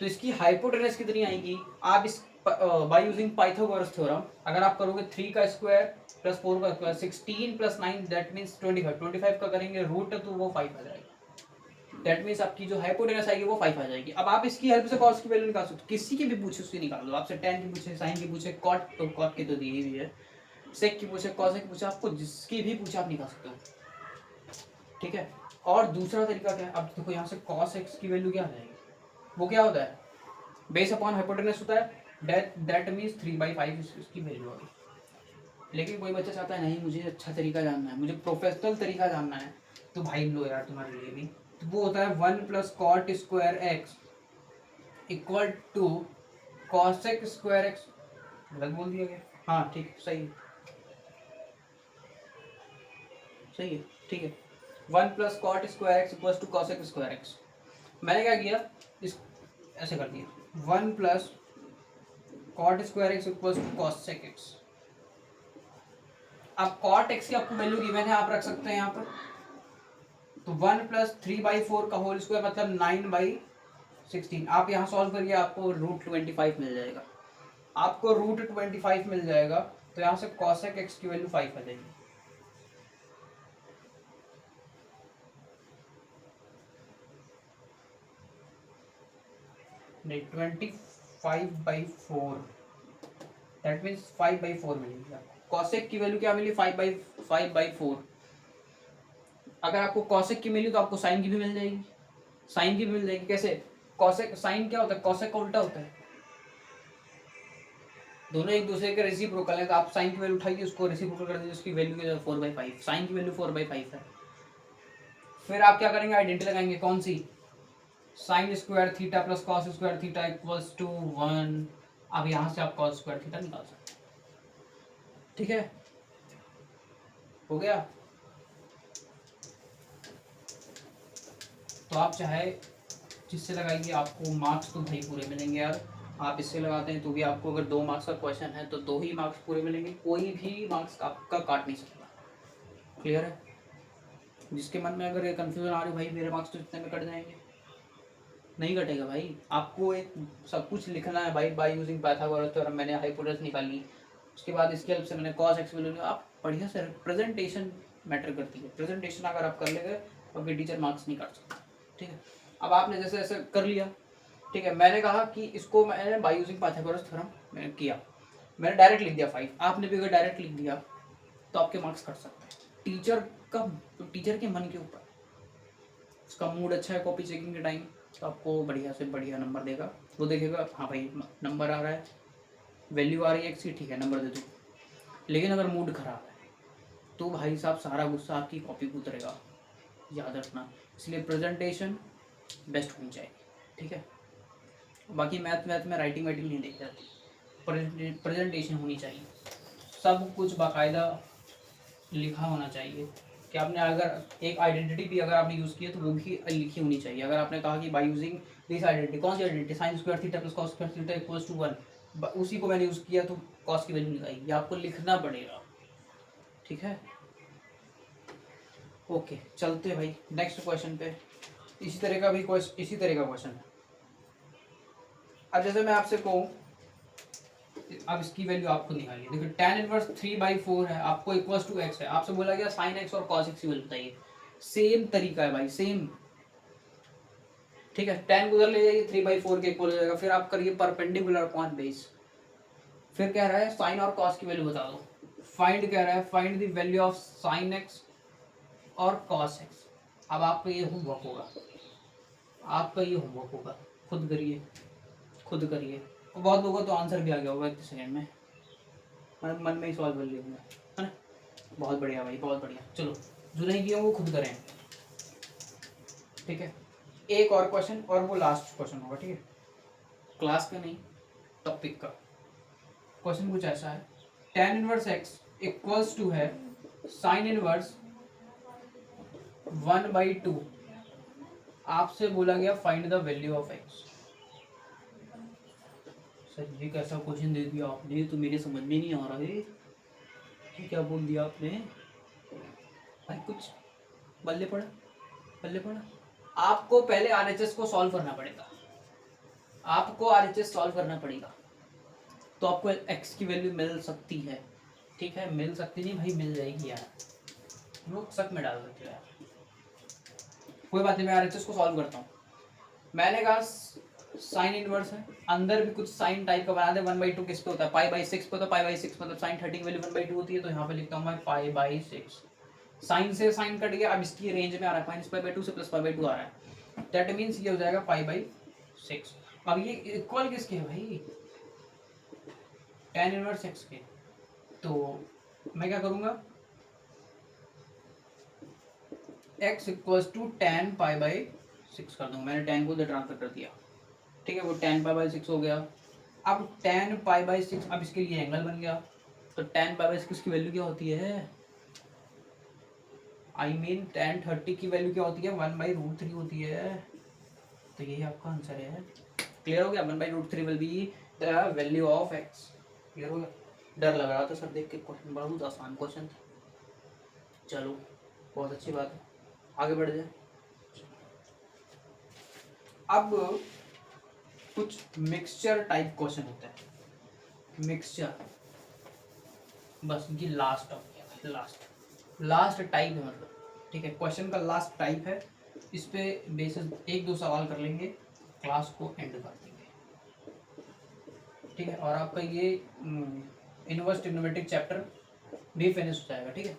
Speaker 1: तो इसकी हाइपोटेनस कितनी आएगी। आप इस बाय यूजिंग पाइथागोरस थ्योरम अगर आप करोगे 3 का स्क्वायर प्लस 4 का स्क्वायर 16 + 9 दैट मीन्स 25 का करेंगे रूट, तो वो 5 आ जाएगा। दैट मीन्स आपकी जो हाइपोटेनस आएगी वो 5 आ जाएगी। अब आप इसकी हेल्प से कॉस की वैल्यू निकाल सकते हो, किसी की भी पूछे उसकी निकाल लो। आपसे tan की पूछे, साइन की पूछे, कॉट की तो दी ही है, सेक की पूछे, कॉसेक की पूछे, आपको जिसकी भी पूछे आप निकाल सकते हो, ठीक है। और दूसरा तरीका क्या है, अब देखो यहाँ से cos x की वैल्यू क्या आ जाएगी, वो क्या होता है, बेस अपॉन हाइपोटेनस होता है, दैट मीन्स 3/5 इसकी वैल्यू आ गई। लेकिन कोई बच्चा चाहता है नहीं मुझे अच्छा तरीका जानना है, मुझे प्रोफेशनल तरीका जानना है, तो भाई लो यार तुम्हारे लिए भी, तो वो होता है 1 + cot square X equal to cosec square X. गलत बोल दिया गया, हाँ ठीक, सही है, सही है, ठीक है। 1 + cot square X equal to cosec square X. मैंने क्या किया, इस ऐसे कर दिया, 1 + cot square X equals to cosec X. अब कॉट एक्स की आपको वैल्यू गिवन है, आप रख सकते हैं यहाँ पर। तो 1+3/4 का होल स्क्वायर मतलब 9/16। आप यहाँ सॉल्व करिए, आपको √25 मिल जाएगा। आपको √25 मिल जाएगा, तो यहाँ से कॉसेक एक्स की वैल्यू 5 आ जाएगी। नहीं, 25/4 दैट मीन्स 5/4 मिलेगी आपको। कॉसेक की वैल्यू क्या मिली? 5/4। अगर आपको कॉसेक की मिली तो आपको साइन की भी मिल जाएगी। साइन की भी मिल जाएगी। कैसे? कॉसेक, साइन क्या होता है? कॉसेक का उल्टा होता है। दोनों एक दूसरे के रेसिप्रोकल है, तो आप साइन की वैल्यू उठाइए, उसको रेसिप्रोकल कर दीजिए, उसकी वैल्यू 4/5। साइन की वैल्यू 4/5 है। फिर आप क्या करेंगे? आइडेंटिटी लगाएंगे। कौन सी? Sine square theta plus cos square theta equals to 1। अब यहाँ से आप कॉस स्क्वायर थीटा निकाल सकते हैं। ठीक है, हो गया। तो आप चाहे जिससे लगाइए, आपको मार्क्स तो भाई पूरे मिलेंगे यार। आप इससे लगाते हैं तो भी आपको, अगर 2 मार्क्स का क्वेश्चन है तो 2 ही मार्क्स पूरे मिलेंगे, कोई भी मार्क्स आपका काट नहीं सकता। क्लियर है? जिसके मन में अगर ये कन्फ्यूजन आ रही है भाई मेरे मार्क्स तो इतने में कट जाएंगे, नहीं कटेगा भाई। आपको एक सब कुछ लिखना है भाई। बाय यूजिंग पाइथागोरस थ्योरम मैंने हाइपोटेनस निकाली, उसके बाद इसकी हेल्प से मैंने कॉस एक्स वैल्यू। आप बढ़िया से, प्रेजेंटेशन मैटर करती है। प्रेजेंटेशन अगर आप कर लेंगे तो आपके टीचर मार्क्स नहीं काट सकते। ठीक है, अब आपने जैसे ऐसे कर लिया। ठीक है, मैंने कहा कि इसको मैंने बाय यूजिंग पाइथागोरस थ्योरम मैंने किया, मैंने डायरेक्ट लिख दिया 5। आपने भी अगर डायरेक्ट लिख दिया तो आपके मार्क्स कट सकते हैं। टीचर का, टीचर के मन के ऊपर, उसका मूड अच्छा है कॉपी चेकिंग के टाइम तो आपको बढ़िया से बढ़िया नंबर देगा। वो देखेगा हाँ भाई नंबर आ रहा है, वैल्यू आ रही है एक्स की, ठीक है नंबर दे दो। लेकिन अगर मूड खराब है तो भाई साहब सारा गुस्सा आपकी कॉपी को उतरेगा, याद रखना। इसलिए प्रेजेंटेशन बेस्ट होनी चाहिए। ठीक है, बाकी मैथ में राइटिंग वाइटिंग नहीं देखी जाती, प्रेजेंटेशन होनी चाहिए। सब कुछ बाकायदा लिखा होना चाहिए कि आपने अगर एक आइडेंटिटी भी अगर आपने यूज़ की है तो वो भी लिखी होनी चाहिए। अगर आपने कहा कि बाय यूजिंग दिस आइडेंटिटी, कौन सी identity? Sine square theta plus cos square theta equals to 1, उसी को मैंने यूज़ किया तो कॉस की वैल्यू निकाली, ये आपको लिखना पड़ेगा। ठीक है, ओके चलते भाई नेक्स्ट क्वेश्चन पे। इसी तरह का क्वेश्चन है। अब जैसे मैं आपसे कहूँ, अब इसकी वैल्यू आपको निकालिए। देखो tan इनवर्स 3/4 है, आपको इक्वल्स टू x है। आपसे बोला गया sin x और cos x की वैल्यू बताइए। सेम तरीका है भाई, सेम। ठीक है, tan उधर ले जाइए, 3/4 के इक्वल हो जाएगा। फिर आप करिए परपेंडिकुलर अपॉन बेस। फिर कह रहा है sin और cos की वैल्यू बता दो। फाइंड कह रहा है, find the value of sin x और cos x। अब आपका ये होमवर्क होगा, खुद करिए, खुद करिए। बहुत लोगों को तो आंसर भी आ गया होगा 1 सेकंड में, मन में ही सॉल्व कर लिया है ना। बहुत बढ़िया भाई, बहुत बढ़िया। चलो जो नहीं किया वो खुद करें। ठीक है, एक और क्वेश्चन और वो लास्ट क्वेश्चन होगा। ठीक है, क्लास का नहीं, टॉपिक का। क्वेश्चन कुछ ऐसा है, tan inverse x equals to है sin इनवर्स 1/2। आपसे बोला गया find the value of x। Sir ये कैसा क्वेश्चन दे दिया आपने, तो मेरे समझ में नहीं आ रहा है। क्या बोल दिया आपने भाई? कुछ बल्ले पड़ा। आपको पहले आरएचएस को सॉल्व करना पड़ेगा, आपको आरएचएस सॉल्व करना पड़ेगा, तो आपको एक्स की वैल्यू मिल सकती है। ठीक है, मिल सकती नहीं भाई, मिल जाएगी यार, लोग शक में डाल सकते हो यार। कोई बात नहीं, मैं आरएचएस को सॉल्व करता हूँ। मैंने कहा साइन इनवर्स है, अंदर भी कुछ साइन टाइप का बना दे। 1/2 किस पे होता है? π/6 पे होता है। π/6 मतलब साइन 30 की वैल्यू 1/2 होती है, तो यहाँ पे लिखता हूँ मैं π/6। साइन से साइन कट गया, अब इसकी रेंज में आ रहा है -π/2 से +π/2 आ रहा है। दैट मीन्स ये हो जाएगा π/6। अब ये इक्वल किसके है भाई? tan इनवर्स x के। तो मैं क्या करूँगा, x इक्वल्स टू tan π/6 कर दूँगा। मैंने tan को उधर ट्रांसफर कर दिया। ठीक है, वो tan π/6 हो गया। अब tan π/6, अब इसके लिए एंगल बन गया। तो tan π/6 की वैल्यू क्या होती है? आई मीन tan 30 की वैल्यू क्या होती है? 1/√3 होती है। तो यही आपका आंसर है। क्लियर हो गया? 1/√3 will be the value of x. Clear हो गया? डर लग रहा था सर देख के, क्वेश्चन बहुत आसान क्वेश्चन था। चलो बहुत अच्छी बात है, आगे बढ़ जाए। अब कुछ मिक्सचर टाइप क्वेश्चन होता है, मिक्सचर, बस ये लास्ट ऑफ गया, लास्ट टाइप है मतलब, ठीक है, क्वेश्चन का लास्ट टाइप है। इस पे बेसिस एक दो सवाल कर लेंगे, क्लास को एंड कर देंगे, ठीक है, और आपका ये इनवर्स ट्रिग्नोमेट्रिक चैप्टर भी फिनिश हो जाएगा, ठीक है,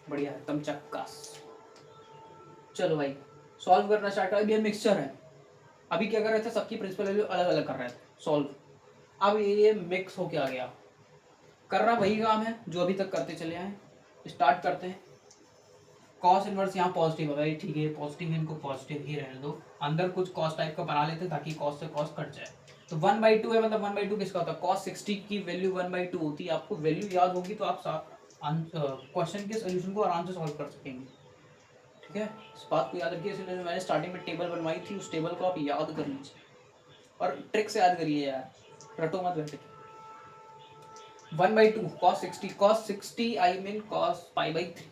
Speaker 1: बढ़िया एकदम चक्कास। चलो भाई सॉल्व करना स्टार्ट कर। ये मिक्सचर है, अभी क्या कर रहे थे, सबकी प्रिंसिपल वैल्यू अलग अलग कर रहे थे सॉल्व। अब ये मिक्स होके आ गया, करना वही काम है जो अभी तक करते चले आए। स्टार्ट करते हैं। कॉस इनवर्स यहाँ पॉजिटिव है भाई, ठीक है, पॉजिटिव है, इनको पॉजिटिव ही रहने दो। अंदर कुछ कॉस टाइप का बना लेते ताकि कॉस से कॉस कट जाए। तो 1/2 है, मतलब 1/2 किसका होता है, cos 60 की वैल्यू 1/2 होती है। आपको वैल्यू याद होगी तो आप क्वेश्चन के सोल्यूशन को आराम से सॉल्व कर सकेंगे, ठीक है। इस बात को याद रखिए, इसलिए मैंने स्टार्टिंग में टेबल बनवाई थी, उस टेबल को आप याद कर लीजिए और ट्रिक से याद करिए यार, रटो मत बैठे। 1/2 cos 60 आई मीन cos π/3।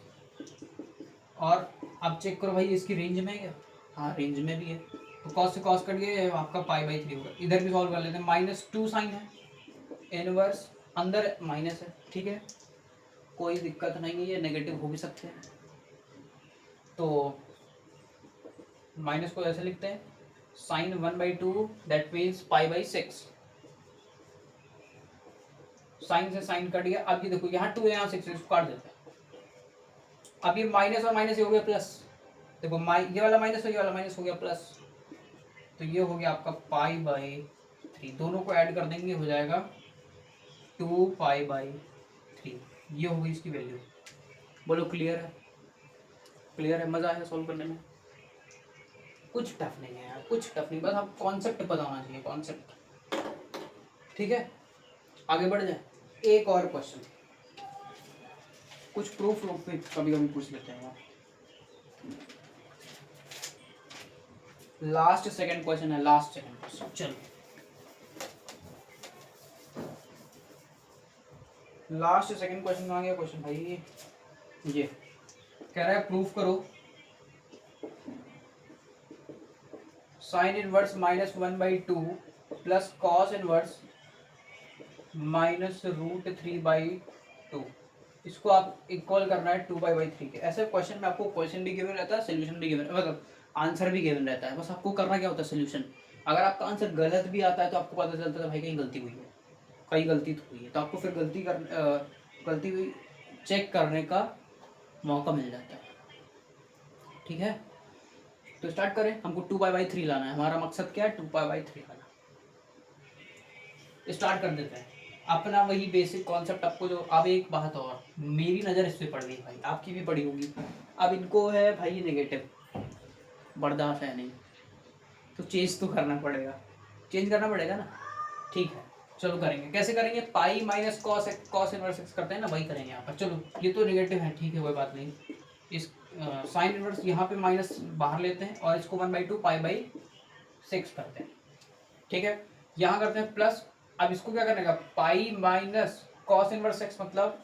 Speaker 1: और अब चेक करो भाई इसकी रेंज में है क्या, हाँ रेंज में भी है, तो cos से cos कट गया, आपका π/3 होगा। इधर भी सॉल्व कर लेते हैं, -2 साइन है, इनवर्स अंदर माइनस है, ठीक है, कोई दिक्कत नहीं है, ये नेगेटिव हो भी सकते हैं। तो माइनस को ऐसे लिखते हैं, साइन 1/2 दैट मीन्स π/6। साइन से साइन कट गया। अब ये देखो यहाँ 2 है, यहाँ 6 है, इसको काट देते हैं। अब ये माइनस और माइनस ये हो गया प्लस, देखो ये वाला माइनस और ये वाला माइनस हो गया प्लस, तो ये हो गया आपका π/3। दोनों को ऐड कर देंगे, हो जाएगा 2π/3। ये हो गई इसकी वैल्यू। बोलो क्लियर है? क्लियर है? मजा आया सॉल्व करने में? कुछ टफ नहीं है यार, कुछ टफ नहीं, बस आप कॉन्सेप्ट पता होना चाहिए, कॉन्सेप्ट, ठीक है। आगे बढ़ जाए, एक और क्वेश्चन, कुछ प्रूफ लोग पे कभी कभी पूछ लेते हैं। लास्ट सेकंड क्वेश्चन है, लास्ट सेकंड क्वेश्चन। चलो लास्ट सेकंड क्वेश्चन कहाँ गया क्वेश्चन भाई, ये कह रहा है प्रूफ करो sine inverse -1/2 plus cos inverse -√3/2। इसको आप इक्वल करना है 2π/3 के। ऐसे क्वेश्चन में आपको क्वेश्चन भी गिवन रहता है, सोल्यूशन भी गिवन, मतलब आंसर भी गिवन रहता है, बस आपको करना क्या होता है, सोल्यूशन। अगर आपका आंसर गलत भी आता है तो आपको पता चलता है भाई कहीं गलती हुई है, कहीं गलती तो हुई है, तो आपको फिर गलती हुई चेक करने का मौका मिल जाता है, ठीक है। तो स्टार्ट करें, हमको 2π/3 लाना है, हमारा मकसद क्या है, 2π/3 लाना। स्टार्ट कर देते हैं अपना वही बेसिक कॉन्सेप्ट। आपको जो, अब एक बात और, मेरी नज़र इस पे पड़ गई भाई, आपकी भी पड़ी होगी। अब इनको है भाई नेगेटिव, बर्दाश्त है नहीं, तो चेंज तो करना पड़ेगा, चेंज करना पड़ेगा ना, ठीक है। चलो करेंगे, कैसे करेंगे, pi minus cos inverse x करते हैं ना, वही करेंगे यहाँ पर। चलो ये तो नेगेटिव है, ठीक है, कोई बात नहीं। इस साइन इनवर्स यहाँ पे माइनस बाहर लेते हैं और इसको 1/2 π/6 करते हैं, ठीक है। यहाँ करते हैं प्लस, अब इसको क्या करने का, pi minus cos inverse x, मतलब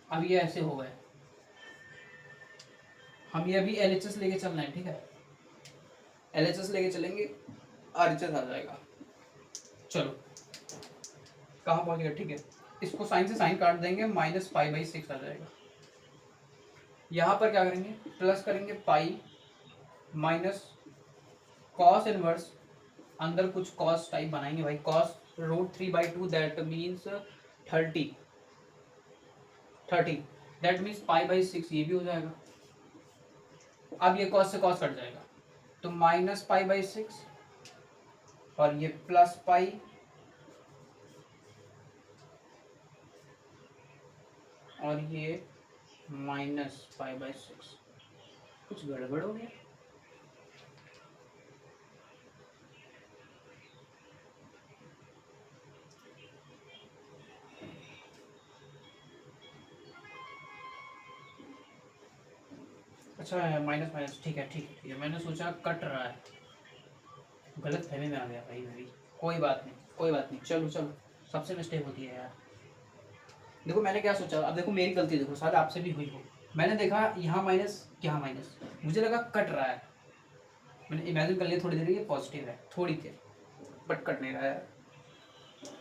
Speaker 1: अब ये ऐसे हो गए, हम ये अभी LHS लेके चलना है, ठीक है, LHS लेके चलेंगे, RHS आ जाएगा। चलो कहाँ पहुंच गया, ठीक है, इसको साइन से साइन काट देंगे, -π/6 आ जाएगा। यहाँ पर क्या करेंगे, प्लस करेंगे पाई माइनस कॉस इनवर्स, अंदर कुछ कॉस टाइप बनाएंगे भाई, cos √3/2 that means 30 that means π/6, ये भी हो जाएगा। अब ये कॉस से कॉस कट जाएगा, तो -π/6 और ये प्लस पाई, और ये -π/6। कुछ गड़बड़ हो गया, अच्छा माइनस, ठीक है, मैंने सोचा कट रहा है, गलत फहमी में आ गया भाई मैं भी। कोई बात नहीं, कोई बात नहीं, चलो चलो, सबसे मिस्टेक होती है यार। देखो मैंने क्या सोचा, अब देखो मेरी गलती देखो, शायद आपसे भी हुई हो। मैंने देखा यहाँ माइनस यहाँ माइनस, मुझे लगा कट रहा है, मैंने इमेजिन कर लिया थोड़ी देर ये पॉजिटिव है, थोड़ी देर, बट कट नहीं रहा है,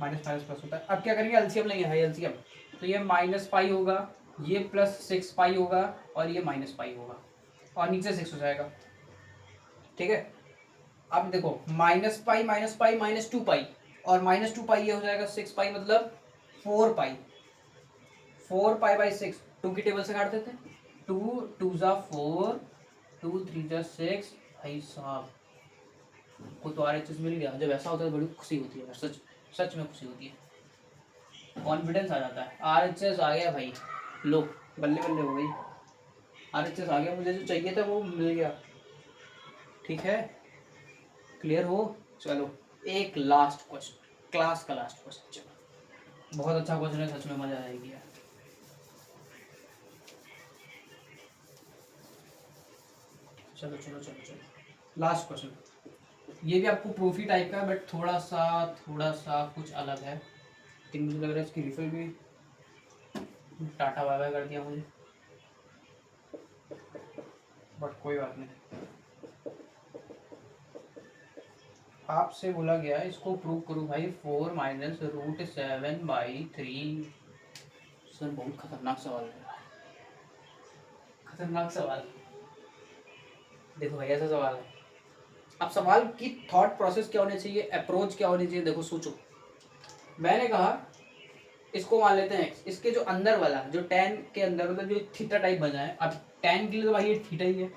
Speaker 1: माइनस माइनस प्लस होता है। अब क्या करेंगे, एलसीएम लेंगे, हाई एलसीएम, तो ये माइनस पाई होगा, ये प्लस 6 पाई होगा, और ये माइनस पाई होगा, और नीचे 6 हो जाएगा। ठीक है, अब देखो माइनस पाई माइनस 2 पाई, और माइनस 2 पाई ये हो जाएगा 6 पाई, मतलब 4 पाई, 4 पाई बाई 6, 2 की टेबल से काट देते हैं, 2 2 जा 4, 2 3 जा 6। भाई साहब को तो RHS मिल गया। जब ऐसा होता है तो बड़ी खुशी होती है, सच सच में खुशी होती है, कॉन्फिडेंस आ जाता है। RHS आ गया भाई, लो बल्ले बल्ले हो गई, RHS आ गया, मुझे जो चाहिए था वो मिल गया। ठीक है, क्लियर हो। चलो एक लास्ट क्वेश्चन, क्लास का लास्ट क्वेश्चन, चलो बहुत अच्छा क्वेश्चन है, सच में मजा आएगी यार। चलो चलो चलो चलो, लास्ट क्वेश्चन, ये भी आपको प्रूफी टाइप का है, बट थोड़ा सा कुछ अलग है, लेकिन मुझे लग रहा है इसकी रिफिल भी टाटा बाय बाय कर दिया मुझे, बट कोई बात नहीं। आपसे बोला गया है इसको प्रूव करो भाई, 4 माइनस रूट 7/3। सर बहुत खतरनाक सवाल है, खतरनाक सवाल। देखो भाई ऐसा सवाल है, अब सवाल की थॉट प्रोसेस क्या होनी चाहिए, अप्रोच क्या होनी चाहिए, देखो सोचो। मैंने कहा इसको मान लेते हैं x, इसके जो अंदर वाला जो tan के अंदर मतलब जो थीटा टाइप बना है, अब tan के लिए तो भाई ये थीटा ही है,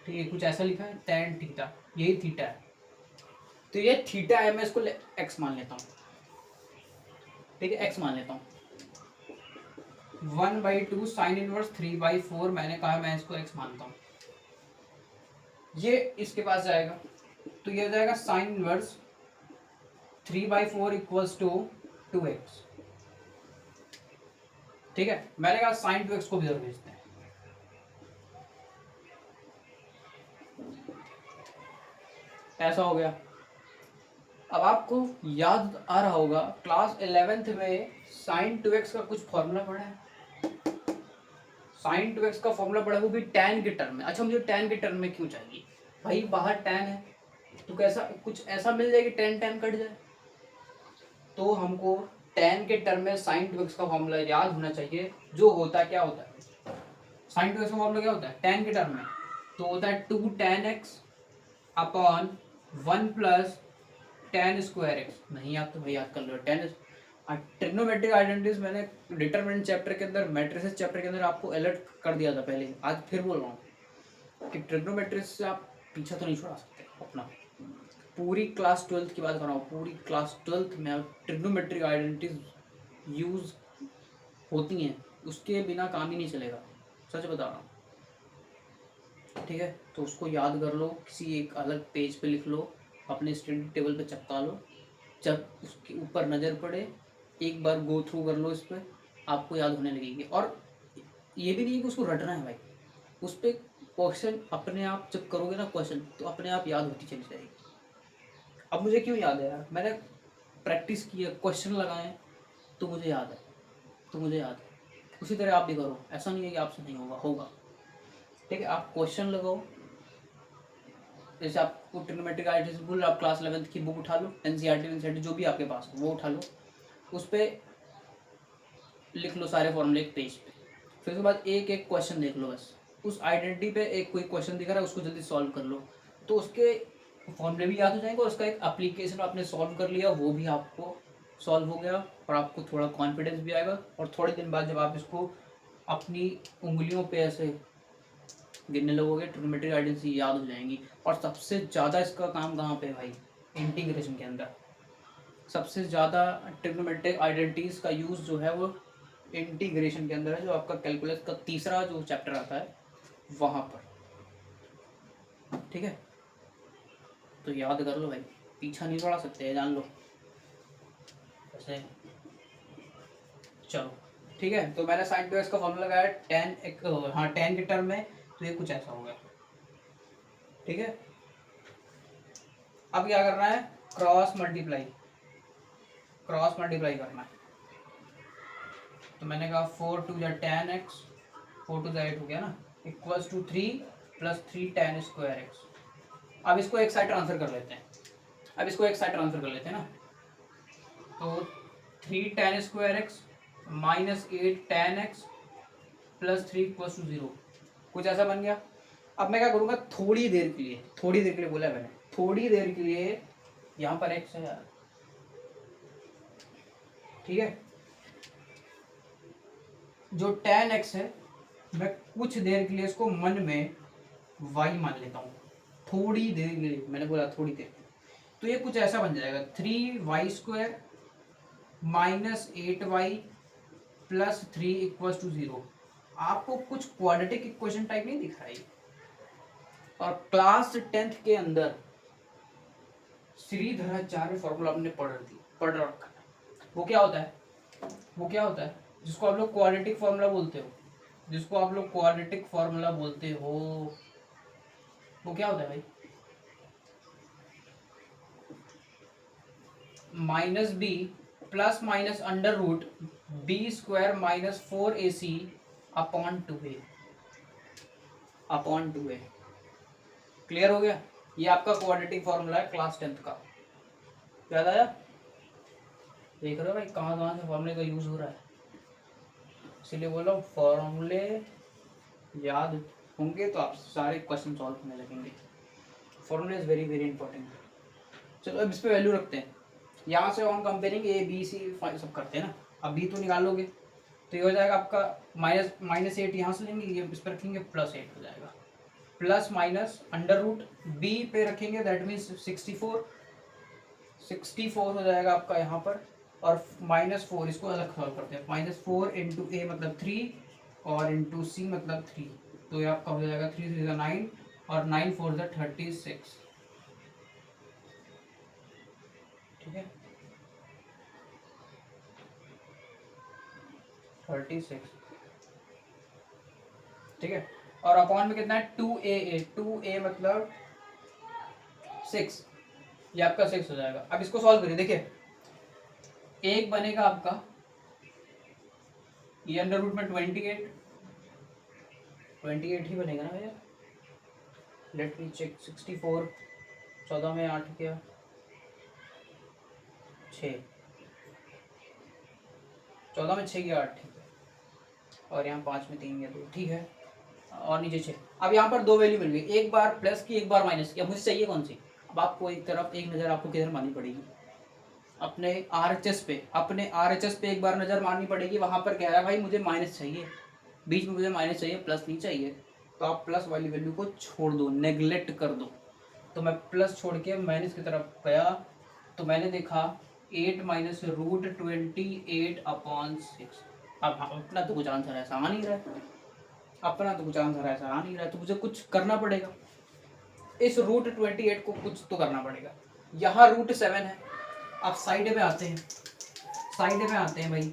Speaker 1: ठीक है, कुछ ऐसा लिखा है tan थीटा, यही थीटा है, तो ये थीटा है, मैं इसको x मान लेता हूँ, ठीक है, x मान लेता हूँ। 1/2 साइन इनवर्स 3/4, मैंने कहा मैं इसको x मानता हूँ, ये इसके पास जाएगा, तो ये हो जाएगा sine inverse 3/4 equals to 2x। ठीक है, मैंने कहा साइन 2x को भी इधर भेजते हैं, ऐसा हो गया। अब आपको याद आ रहा होगा क्लास 11th में साइन 2x का कुछ फॉर्मूला पढ़ा है, साइन 2x का फॉर्मूला पढ़ा है, वो भी tan के टर्म में। अच्छा मुझे tan के टर्म में क्यों चाहिए भाई, बाहर tan है, तो कैसा कुछ ऐसा मिल जाए कि tan tan कट जाए, तो हमको tan के टर्म में साइन 2x का फॉर्मूला याद होना चाहिए, जो होता है क्या होता है, साइन 2x का फॉर्मूला क्या होता है tan के टर्म में, तो होता है 2 tan x upon 1 plus tan square x. नहीं याद तो भाई याद कर लो, tan ट्रिग्नोमेट्रिक आइडेंटिटीज मैंने डिटरमिनेंट चैप्टर के अंदर, मैट्रिसेस चैप्टर के अंदर आपको अलर्ट कर दिया था पहले, आज फिर बोल रहा हूँ कि ट्रिग्नोमेट्रिक्स से आप पीछा तो नहीं छोड़ा सकते अपना। पूरी क्लास 12th की बात कर रहा हूँ, पूरी क्लास 12th में ट्रिग्नोमेट्रिक आइडेंटिटीज यूज होती हैं, उसके बिना काम ही नहीं चलेगा, सच बता रहा हूँ। ठीक है, तो उसको याद कर लो, किसी एक अलग पेज पे लिख लो, अपने स्टडी टेबल पे चिपका लो, जब उसके ऊपर नज़र पड़े एक बार गो थ्रू कर लो, इस पर आपको याद होने लगेगी। और ये भी नहीं है कि उसको रटना है भाई, उस पर क्वेश्चन अपने आप जब करोगे ना क्वेश्चन, तो अपने आप याद होती चली जाएगी। अब मुझे क्यों याद है यार, मैंने प्रैक्टिस की है, क्वेश्चन लगाए, तो मुझे याद है, तो मुझे याद है। उसी तरह आप भी करो, ऐसा नहीं है कि आपसे नहीं होगा, होगा। ठीक है, आप क्वेश्चन लगाओ, जैसे आपको ट्रिग्नोमेट्रिक आइडेंटिटीज बोल, आप क्लास 11th की बुक उठा लो, NCERT जो भी आपके पास हो वो उठा लो, उस पर लिख लो सारे फॉर्मूले एक पेज पे, फिर उसके बाद एक एक क्वेश्चन देख लो, बस उस आइडेंटिटी पे एक कोई क्वेश्चन दिख रहा है उसको जल्दी सॉल्व कर लो, तो उसके फॉर्मूले भी याद हो जाएंगे, और उसका एक एप्लीकेशन आपने सॉल्व कर लिया, वो भी आपको सॉल्व हो गया, और आपको थोड़ा कॉन्फिडेंस भी आएगा, और थोड़े दिन बाद जब आप इसको अपनी उंगलियों पे ऐसे गिनने लगोगे, ट्रिग्नोमेट्रिक आइडेंटिटी याद हो जाएंगी। और सबसे ज़्यादा इसका काम कहाँ पे है भाई, इंटीग्रेशन के अंदर सबसे ज़्यादा ट्रिग्नोमेट्रिक आइडेंटिटीज का यूज़ जो है वो इंटीग्रेशन के अंदर है, जो आपका कैलकुलस का तीसरा जो चैप्टर आता है वहाँ पर। ठीक है, तो याद कर लो भाई, पीछा नहीं छोड़ा सकते, जान लो ऐसे। चलो ठीक है, तो मैंने साइन 2x का फॉर्मूला लगाया, tan एक, हाँ tan के टर्म में, तो ये कुछ ऐसा होगा। ठीक है, अब क्या करना है, क्रॉस मल्टीप्लाई करना है। तो मैंने कहा 4 टू जा 10x, 4 टू जा 8 हो गया ना, equals to 3 plus 3 tan square X. अब इसको एक साइड ट्रांसफर कर लेते हैं, ना। तो 3 tan square X minus 8 tan x plus 3 equals to 0, कुछ ऐसा बन गया। अब मैं क्या करूँगा, थोड़ी देर के लिए बोला है मैंने, थोड़ी देर के लिए यहाँ पर x है यार, ठीक है। जो tan x है मैं कुछ देर के लिए इसको मन में y मान लेता हूँ, थोड़ी देर के लिए, मैंने बोला थोड़ी देर। तो ये कुछ ऐसा बन जाएगा 3y square minus 8y plus 3 equals to 0। आपको कुछ क्वाड्रेटिक इक्वेशन टाइप नहीं दिख रहा है। और क्लास 10th के अंदर श्रीधराचार्य फॉर्मूला आपने पढ़ रखा है। वो क्या होता है, जिसको आप लोग क्वाड्रेटिक फॉर्मूला बोलते हो, वो क्या होता है भाई, minus b plus minus under root b square minus 4ac upon 2a। Clear हो गया। ये आपका क्वाड्रेटिक फॉर्मूला है क्लास 10th का, याद आया। देख रहे हो भाई कहाँ से फॉर्मूले का यूज हो रहा है, इसीलिए बोल रहा हूँ फॉर्मूले याद होंगे तो आप सारे क्वेश्चन सॉल्व करने लगेंगे। Formula is very very important. चलो अब इस पे वैल्यू रखते हैं। यहाँ से हम कंपेयरिंग ए बी सी सब करते हैं ना। अब बी तो निकालोगे तो ये हो जाएगा आपका माइनस 8, यहाँ से लेंगे, ये इस पर रखेंगे प्लस 8 हो जाएगा, plus minus under root b पे रखेंगे दैट मीन्स 64 हो जाएगा आपका यहाँ पर, और माइनस 4 इसको अलग सॉल्व करते हैं, माइनस 4 इंटू ए मतलब 3 और इंटू सी मतलब 3, तो ये आपका हो जाएगा 3 3 9 और 9 4 36, ठीक है 36, ठीक है। और अपॉन में कितना है 2a मतलब 6, ये आपका 6 हो जाएगा। अब इसको सॉल्व करिए, देखिए एक बनेगा आपका ये अंडर रूट में 28 ही बनेगा ना भैया। लेट मी चेक 64, 14 में 8 क्या 6, 14 में 6 गया 8, ठीक है। और यहाँ 5 में 3 गया 2, ठीक है। और नीचे 6। अब यहाँ पर दो वैल्यू मिल गई, एक बार प्लस की एक बार माइनस की। अब मुझे चाहिए कौन सी। अब आपको एक नज़र आपको किधर मारनी पड़ेगी, अपने RHS पे एक बार नज़र मारनी पड़ेगी। वहाँ पर कह रहा है भाई मुझे माइनस चाहिए, बीच में मुझे माइनस चाहिए, प्लस नहीं चाहिए। तो आप प्लस वाली वैल्यू को छोड़ दो, नेग्लेक्ट कर दो। तो मैं प्लस छोड़ के माइनस की तरफ गया तो मैंने देखा 8 माइनस रूट 28 अपॉन 6। अब अपना तो कुछ आंसर ऐसा आ नहीं रहा है, तो मुझे कुछ करना पड़ेगा, इस रूट 28 को कुछ तो करना पड़ेगा। यहाँ रूट 7 है। अब साइड में आते हैं भाई,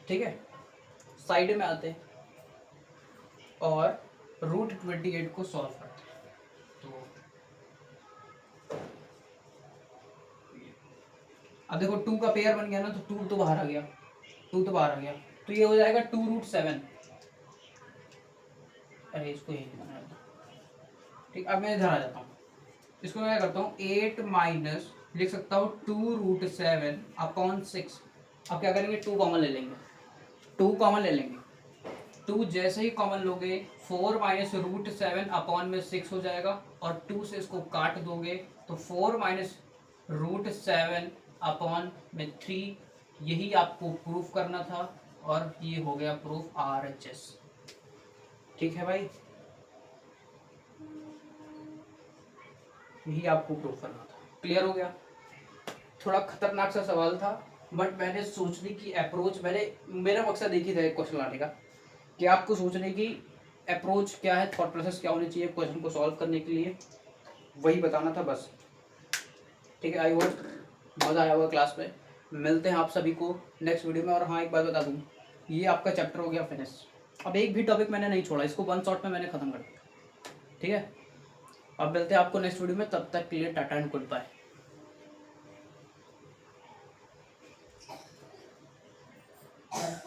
Speaker 1: ठीक है, साइड में आते हैं और रूट 28 को सॉल्व करते हैं। तो अब देखो 2 का पेयर बन गया ना, तो 2 तो बाहर आ गया, तो ये हो जाएगा 2 रूट 7। अरे इसको यही बनाया था, ठीक। अब मैं इधर आ जाता हूँ, इसको मैं क्या करता हूँ 8 माइनस लिख सकता हूँ 2 रूट 7 अपॉन 6। अब क्या करेंगे 2 कॉमन ले लेंगे, 2 जैसे ही कॉमन लोगे 4 माइनस रूट 7 अपॉन में 6 हो जाएगा, और 2 से इसको काट दोगे तो 4 माइनस रूट 7 अपॉन में 3। यही आपको प्रूफ करना था और ये हो गया प्रूफ RHS, ठीक है भाई, यही आपको प्रूफ करना था। क्लियर हो गया। थोड़ा खतरनाक सा सवाल था, बट मैंने सोचने की अप्रोच, मेरा मकसद एक ही था क्वेश्चन लाने का, कि आपको सोचने की अप्रोच क्या है, थॉट प्रोसेस क्या होनी चाहिए क्वेश्चन को सॉल्व करने के लिए, वही बताना था बस, ठीक है। आई होप मज़ा आया होगा क्लास में। मिलते हैं आप सभी को नेक्स्ट वीडियो में। और हाँ एक बात बता दूँ, ये आपका चैप्टर हो गया फिनिश। अब एक भी टॉपिक मैंने नहीं छोड़ा, इसको 1 शॉट में मैंने ख़त्म कर दिया, ठीक है। अब मिलते हैं आपको नेक्स्ट वीडियो में, तब तक के लिए टाटा एंड गुड बाय।
Speaker 2: है।